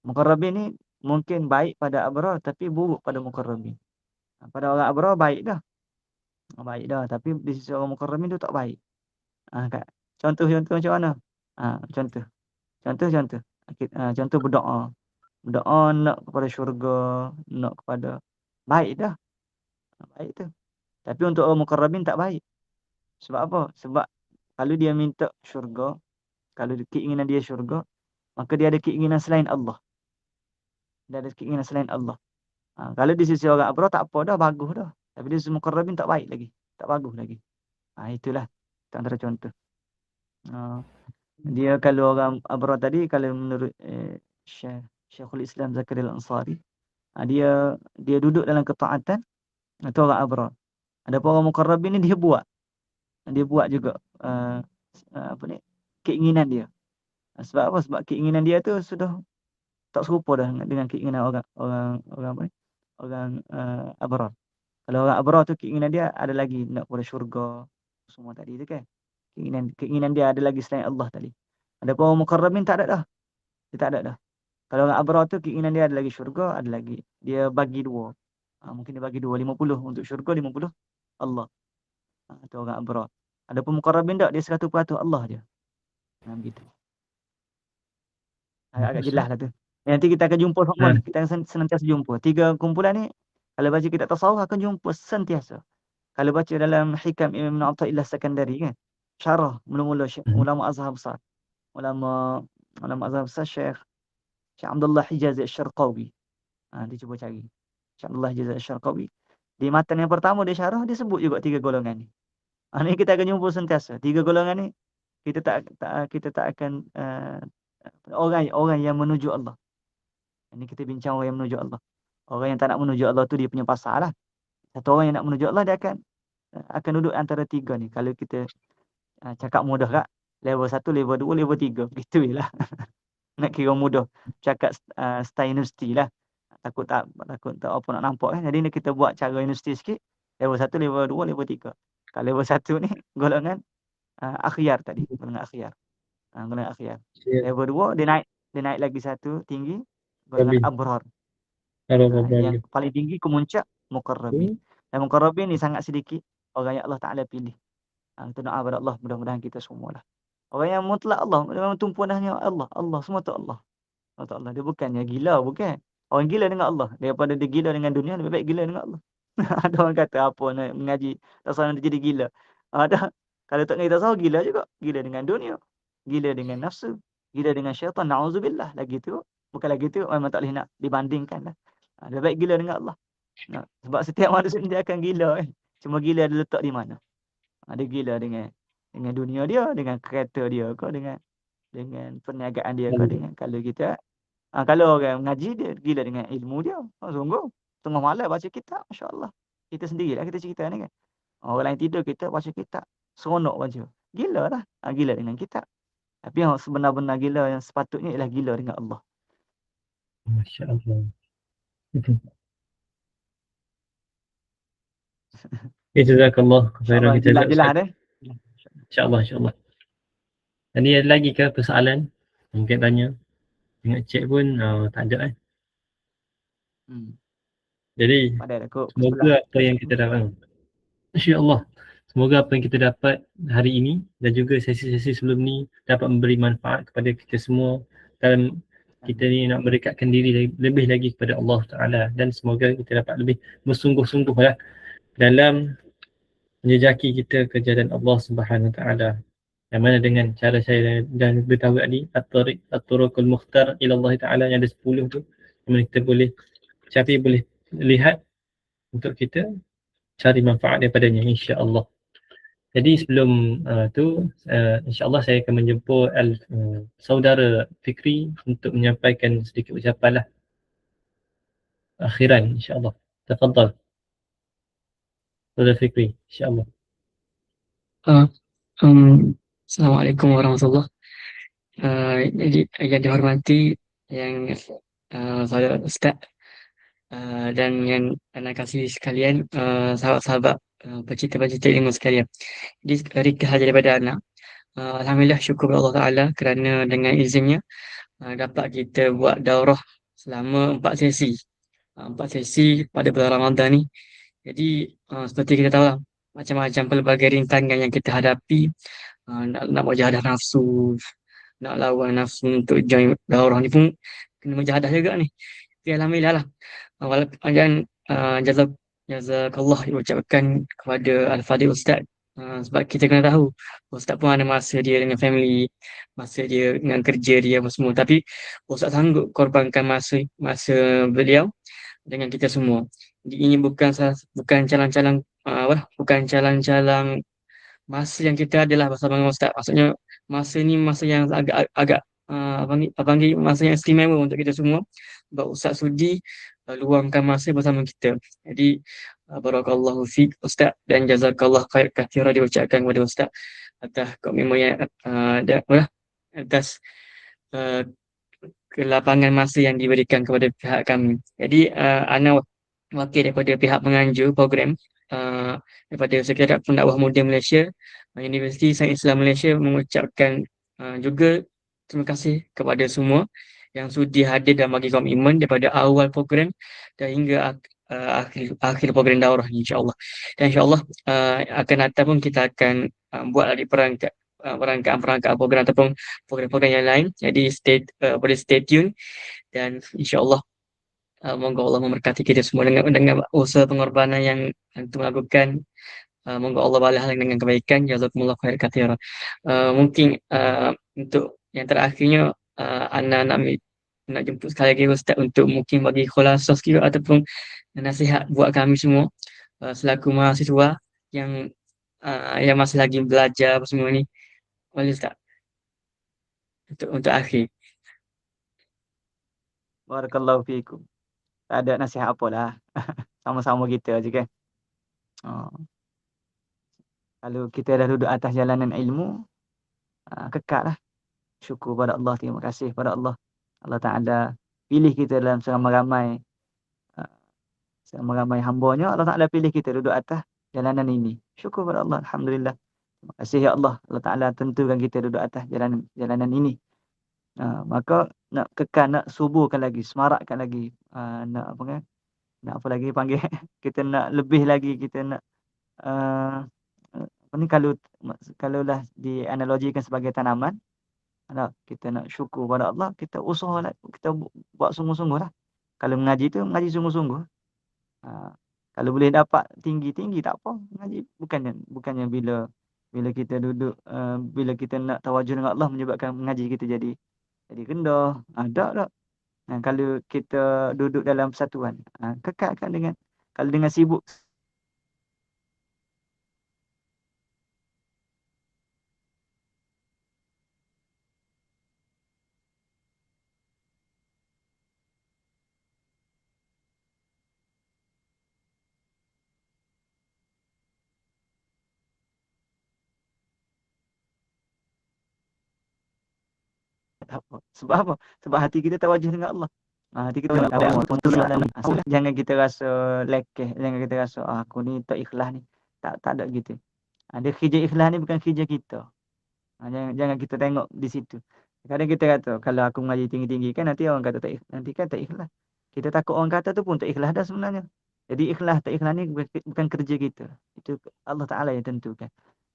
Muqarrabin ni mungkin baik pada abrar tapi buruk pada muqarrabin. Pada orang abrar baik dah. Baik dah. Tapi di sisi orang muqarrabin tu tak baik. Contoh macam mana? Contoh. Contoh berdoa. Berdoa nak kepada syurga, nak kepada baik dah. Baik tu. Tapi untuk orang muqarrabin tak baik. Sebab apa? Sebab kalau dia minta syurga, kalau keinginan dia syurga, maka dia ada keinginan selain Allah. Dia ada keinginan selain Allah. Kalau di sisi orang abrar tak apa dah, bagus dah. Tapi di sisi muqarrabin tak baik lagi. Tak bagus lagi. Itulah antara contoh. Dia kalau orang abrar tadi, kalau menurut Syekhul Islam Zakaria Al-Ansari, dia duduk dalam ketaatan, itu orang abrar. Adapun orang muqarrabin ni dia buat juga keinginan dia. Sebab apa? Sebab keinginan dia tu sudah tak serupa dah dengan keinginan orang abrar. Kalau orang abrar tu keinginan dia ada lagi nak kepada syurga semua tadi tu kan. Keinginan dia ada lagi selain Allah tadi. Adapun orang muqarrabin tak ada dah. Dia tak ada dah. Kalau orang abrar tu keinginan dia ada lagi syurga, ada lagi. Dia bagi dua. Mungkin dia bagi 50 untuk syurga, 50 Allah. Itu orang abrar. Adapun muqarrabin tak, dia 100% Allah je. Begitu. Agak jelas lah tu. Nanti kita akan jumpa Hukman. Kita akan senantiasa jumpa. 3 kumpulan ni, kalau baca kitab tasawuf akan jumpa sentiasa. Kalau baca dalam Hikam Imam Athaillah Sakandari kan. Syarah mula-mula ulama azhar besar. Ulama azhar besar Syekh Abdullah Hijazi Asy-Syarqawi. Dia cuba cari. Syekh Abdullah Hijazi Asy-Syarqawi. Di matan yang pertama dia syarah, dia sebut juga 3 golongan ni. Ni kita akan jumpa sentiasa. 3 golongan ni kita tak akan orang yang menuju Allah. Ini kita bincang orang yang menuju Allah. Orang yang tak nak menuju Allah tu dia punya pasal lah. Satu orang yang nak menuju Allah dia akan duduk antara 3 ni. Kalau kita cakap mudah kak, level 1, level 2, level 3. Gitu lah. Nak kira mudah. Cakap style universiti lah. Takut tak apa nak nampak kan. Jadi kita buat cara universiti sikit. Level 1, level 2, level 3. Kalau level 1 ni golongan akhyar tadi. Golongan akhyar. Golongan akhyar. Level 2 dia naik lagi satu tinggi. Golongan abrar. Yang paling tinggi kemuncak muqarrabin. Dan muqarrabin ni sangat sedikit orang yang Allah Ta'ala pilih. Kita doa kepada Allah, mudah-mudahan kita semualah. Orang yang mutlak Allah, memang tumpuannya Allah semua tu Allah. Allah. Dia bukannya gila, bukan. Orang gila dengan Allah. Daripada dia gila dengan dunia, lebih baik gila dengan Allah. Ada orang kata apa nak mengaji tasawuf nanti jadi gila. Ada. Kalau tak mengaji tasawuf gila juga. Gila dengan dunia. Gila dengan nafsu. Gila dengan syaitan. Na'udzubillah. Lagi tu. Bukan lagi tu. Memang tak boleh nak dibandingkan lah. Lebih baik gila dengan Allah. Sebab setiap manusia dia akan gila kan. Cuma gila dia letak di mana. Dia gila dengan dunia dia. Dengan kereta dia ke. Dengan perniagaan dia ke. Dengan kalau kita. Kalau orang mengaji dia gila dengan ilmu dia. Sungguh. Tengah malam baca kitab. Masya Allah. Kita sendirilah kita cerita ni kan. Orang lain tidur kita baca kitab. Seronok baca. Gila lah. Gila dengan kitab. Tapi yang sebenar-benar gila yang sepatutnya ialah gila dengan Allah. Masya Allah. Jazakallah khairan. Kita jelas deh. InsyaAllah. Dan ada lagi ke persoalan? Mungkin tanya. Tengok cek pun tak ada kan. Jadi Pandai aku semoga sebelah. apa yang kita dapat, insya-Allah, semoga apa yang kita dapat hari ini dan juga sesi-sesi sebelum ni dapat memberi manfaat kepada kita semua dalam kita ni nak mendekatkan diri lebih lagi kepada Allah Ta'ala, dan semoga kita dapat lebih bersungguh-sungguh lah dalam menjejaki kita ke jalan Allah Subhanahu Wa Ta'ala, yang mana dengan cara saya dan beritahu tadi at-turuqul mukhtar ila Allah Ta'ala yang ada 10 tu, yang mana kita boleh Syafiq boleh lihat untuk kita cari manfaat daripadanya, insya-Allah. Jadi sebelum insya-Allah saya akan menjemput saudara Fikri untuk menyampaikan sedikit ucapan lah akhiran, insya-Allah. Tafadhal saudara Fikri, insya-Allah. Uh, um, Assalamualaikum warahmatullahi. Jadi yang dihormati yang saudara Ustaz dan yang anak kasih sekalian, sahabat-sahabat pecinta-pecinta ilmu sekalian. Jadi ringkas saja daripada anak. Alhamdulillah, syukur kepada Allah Taala kerana dengan izinnya dapat kita buat daurah selama 4 sesi. 4 sesi pada bulan Ramadan ni. Jadi seperti kita tahu lah, macam-macam pelbagai rintangan yang kita hadapi, nak mujahadah nafsu, nak lawan nafsu untuk join daurah ni pun kena mujahadah juga ni. Tapi alhamdulillah lah. Walaupun dan jazakallah diucapkan kepada Al-Fadhil Ustaz, sebab kita kena tahu Ustaz pun ada masa dia dengan family, masa dia dengan kerja dia apa semua, tapi Ustaz sanggup korbankan masa beliau dengan kita semua. Jadi ini bukan calang-calang masa yang kita adalah bersama dengan Ustaz. Maksudnya masa ni masa yang agak panggil masa yang istimewa untuk kita semua, sebab Ustaz sudi luangkan masa bersama kita. Jadi barakallahu fiik Ustaz, dan jazakallah khair kathira diucapkan kepada Ustaz atas komitmen yang atas uh, kelapangan masa yang diberikan kepada pihak kami. Jadi ana wakil daripada pihak penganjur program daripada Sekretariat Pendakwah Muda Malaysia, Universiti Sains Islam Malaysia mengucapkan juga terima kasih kepada semua yang sudi hadir dan bagi komitmen daripada awal program dan hingga akhir program daurah ni, insya-Allah. Dan insya-Allah akan datang pun kita akan buat lagi perangkaan program ataupun program-program yang lain. Jadi boleh stay tune, dan insya-Allah moga Allah memberkati kita semua dengan usaha pengorbanan yang antum lakukan. Moga Allah balas dengan kebaikan. Jazakumullah khair katsira. Mungkin untuk yang terakhirnya, ana nak jemput sekali lagi Ustaz untuk mungkin bagi khulasah sikit ataupun nasihat buat kami semua selaku mahasiswa yang masih lagi belajar apa semua ni. Boleh Ustaz? Untuk akhir. Barakallahu fiikum. Tak ada nasihat apalah. Sama-sama kita je kan. Kalau kita dah duduk atas jalanan ilmu, kekal lah. Syukur pada Allah, terima kasih pada Allah. Allah Ta'ala pilih kita dalam seramai-ramai hambanya. Allah Ta'ala pilih kita duduk atas jalanan ini. Syukur pada Allah, alhamdulillah. Terima kasih ya Allah. Allah Ta'ala tentukan kita duduk atas jalanan ini. Maka nak kekal, nak suburkan lagi, semarakkan lagi, nak apa lagi panggil kita nak lebih lagi, kita nak kalau lah dianalogikan sebagai tanaman, kita nak syukur pada Allah, kita usaha lah, kita buat sungguh-sungguh lah. Kalau mengaji tu mengaji sungguh-sungguh. Kalau boleh dapat tinggi-tinggi tak apa mengaji. Bukannya bila kita duduk, bila kita nak tawajuh dengan Allah menyebabkan mengaji kita jadi rendah. Tak. Kalau kita duduk dalam persatuan, kekalkan kalau dengan sibuk tak apa. Sebab apa? Sebab hati kita tawajuh dengan Allah. Hati kita jangan kita rasa lekeh, jangan kita rasa aku ni tak ikhlas ni. Tak ada gitu. Dia kerja ikhlas ni bukan kerja kita. Jangan kita tengok di situ. Kadang kita kata kalau aku mengaji tinggi-tinggi kan nanti orang kata tak ikhlas. Kita takut orang kata tu pun tak ikhlas dah sebenarnya. Jadi ikhlas tak ikhlas ni bukan kerja kita. Itu Allah Ta'ala yang tentukan.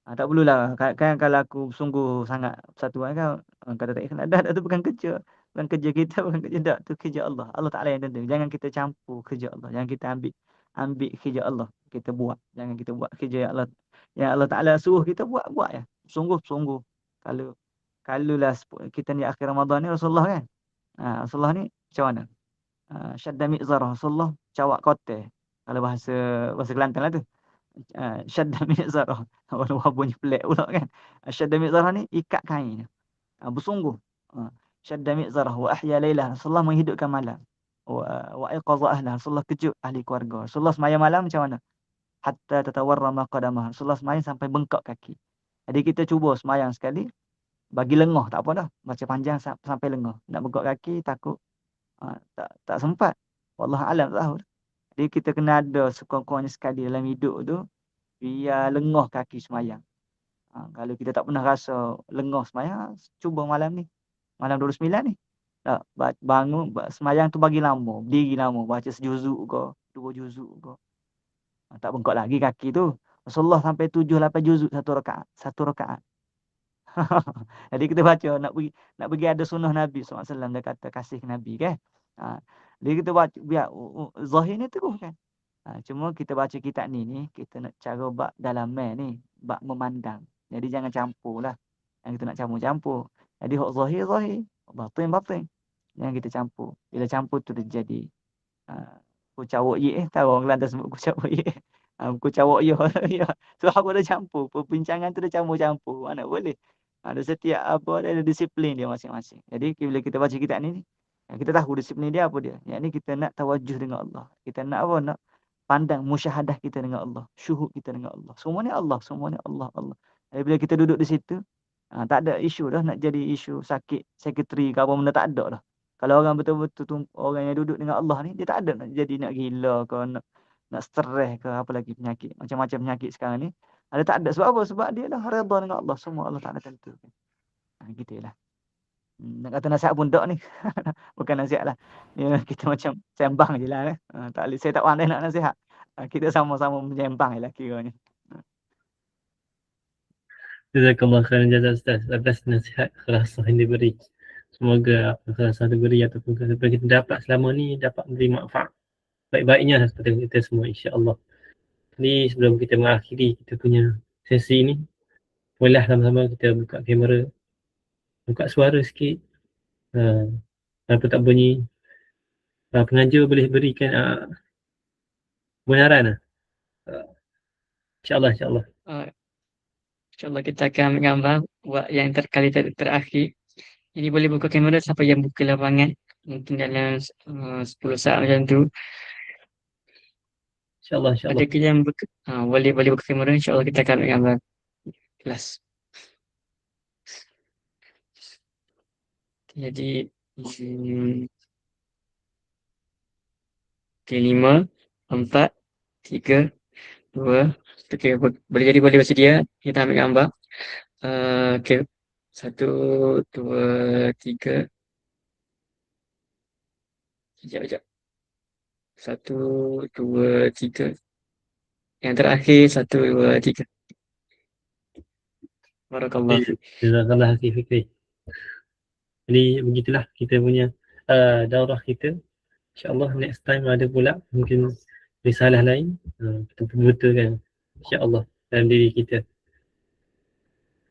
Tak perlulah. Kan kalau aku sungguh sangat persatuan kan, orang kata tak ikhlas. Dah tu bukan kerja. Bukan kerja kita, bukan kerja dak. Tu kerja Allah. Allah Ta'ala yang tentu. Jangan kita campur kerja Allah. Jangan kita ambil kerja Allah. Kita buat. Jangan kita buat kerja yang Allah Ta'ala suruh kita buat ya. Sungguh-sungguh. Kalau lah kita ni akhir Ramadan ni Rasulullah kan. Rasulullah ni macam mana? Syadda mi'zarah. Rasulullah cawak kote. Kalau bahasa Kelantan lah tu. Syadda mi'zarah. Walaupun bunyi pelik pula kan. Syadda mi'zarah ni ikat kain. Bersungguh. Syadda mi'zarah wa ahya laylah. Rasulullah menghidupkan malam. Wa iqadha ahlah. Rasulullah kejut ahli keluarga. Rasulullah semayang malam macam mana? Hatta tatawarrama qadamah. Rasulullah semayang sampai bengkak kaki. Jadi kita cuba semayang sekali. Bagi lengah tak apa dah. Baca panjang sampai lengah. Nak bengkak kaki takut tak sempat. Wallah alam tak tahu. Jadi kita kena ada sekurang-kurangnya sekali dalam hidup tu biar lengah kaki semayang. Kalau kita tak pernah rasa lengah semayang, cuba malam ni. Malam 29 ni. Tak, bangun semayang tu bagi lama, berdiri lama, baca sejuzuk ke, 2 juzuk ke. Tak bengkak lagi kaki tu. Rasulullah sampai 7-8 juzuk satu rakaat. Jadi kita baca nak pergi ada sunnah Nabi SAW, dia kata kasih Nabi kan. Jadi kita baca biar zahir ni terus kan. Cuma kita baca kitab ni kita nak cara bab dalam ni, bab memandang. Jadi jangan campur lah. Yang kita nak campur-campur. Jadi hak zahir, batin. Yang kita campur. Bila campur tu dia jadi kucawak ye. Tahu orang Kelantan sebut kucawak ye. Kucawak ye. So aku dah campur. Perbincangan tu dah campur-campur. Mana boleh. Ada setiap ada disiplin dia masing-masing. Jadi bila kita baca kitab ni, kita tahu disiplin dia apa dia. Yang ni kita nak tawajuh dengan Allah. Kita nak apa? Nak pandang musyahadah kita dengan Allah. Syuhud kita dengan Allah. Semuanya Allah. Jadi bila kita duduk di situ, tak ada isu dah nak jadi isu sakit, sekretari ke apa benda, tak ada dah. Kalau orang betul-betul orang yang duduk dengan Allah ni, dia tak ada nak jadi nak gila ke, nak stres ke, apa lagi penyakit. Macam-macam penyakit sekarang ni. Ada tak ada. Sebab apa? Sebab dia dah redha dengan Allah. Semua Allah Ta'ala tentukan. Gitulah. Nak kata nasihat pun tak ni. Bukan nasihat lah. Ya, kita macam sembang je lah. Saya tak pandai nak nasihat. Kita sama-sama menyembang je lah kiranya. Jazakallah khairan jazak Ustaz atas nasihat khulasah yang diberi. Semoga apa khulasah diberi ataupun apa kita dapat selama ni dapat memberi manfaat baik-baiknya kepada kita semua insya-Allah. Ni sebelum kita mengakhiri kita punya sesi ni, bolehlah sama-sama kita buka kamera, buka suara sikit. Apa tak bunyi, pengajar boleh berikan kebenaran. InsyaAllah. InsyaAllah kita akan ambil gambar buat yang kali terakhir. Jadi boleh buka kamera siapa yang buka lapangan. Mungkin dalam 10 saat macam tu. InsyaAllah. Ada ke yang buka, boleh buka kamera, insyaAllah kita akan ambil gambar kelas. Jadi 5, 4, 3, 2, okay, boleh bersedia. Kita ambil gambar. Okay. 1, 2, 3. Sekejap. 1, 2, 3. Yang terakhir 1, 2, 3. Barakallah. Jazakallah Fikri. Jadi begitulah kita punya daurah kita. InsyaAllah next time ada pula mungkin risalah lain. Betul-betul kan. InsyaAllah dalam diri kita.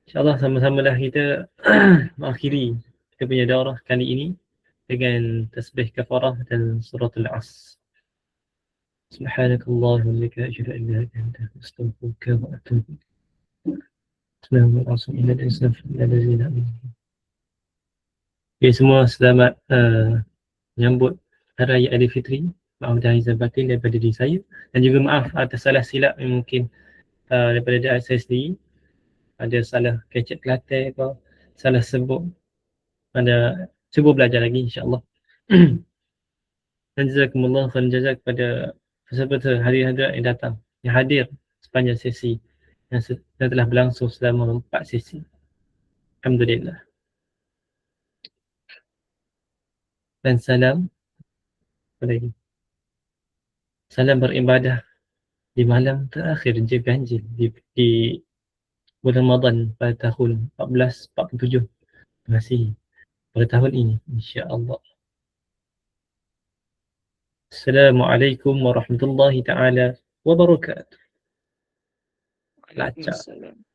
InsyaAllah sama-samalah kita mengakhiri kita punya daurah kali ini dengan tasbih kafarah dan suratul As. Subhanakallahumma wa bihamdika asyhadu an la ilaha illa anta astaghfiruka wa atubu ilaik. Bismillahirrahmanirrahim. Okay, semua selamat menyambut Hari Raya Aidilfitri. Maaf dan izin batin daripada diri saya dan juga maaf atas salah silap yang mungkin daripada diri saya sendiri. Ada salah kecek Kelantan ke, salah sebut. Ada cuba belajar lagi insya-Allah. Dan jazakumullah khairan jazak kepada peserta hadirin yang datang, yang hadir sepanjang sesi yang telah berlangsung selama 4 sesi. Alhamdulillah. Dan salam Apa lagi? Salam beribadah di malam terakhir je ganjil di bulan Ramadan pada tahun 1447. Terima kasih pada tahun ini, insya-Allah. Assalamualaikum warahmatullahi taala wabarakatuh. Lacak. Waalaikumsalam.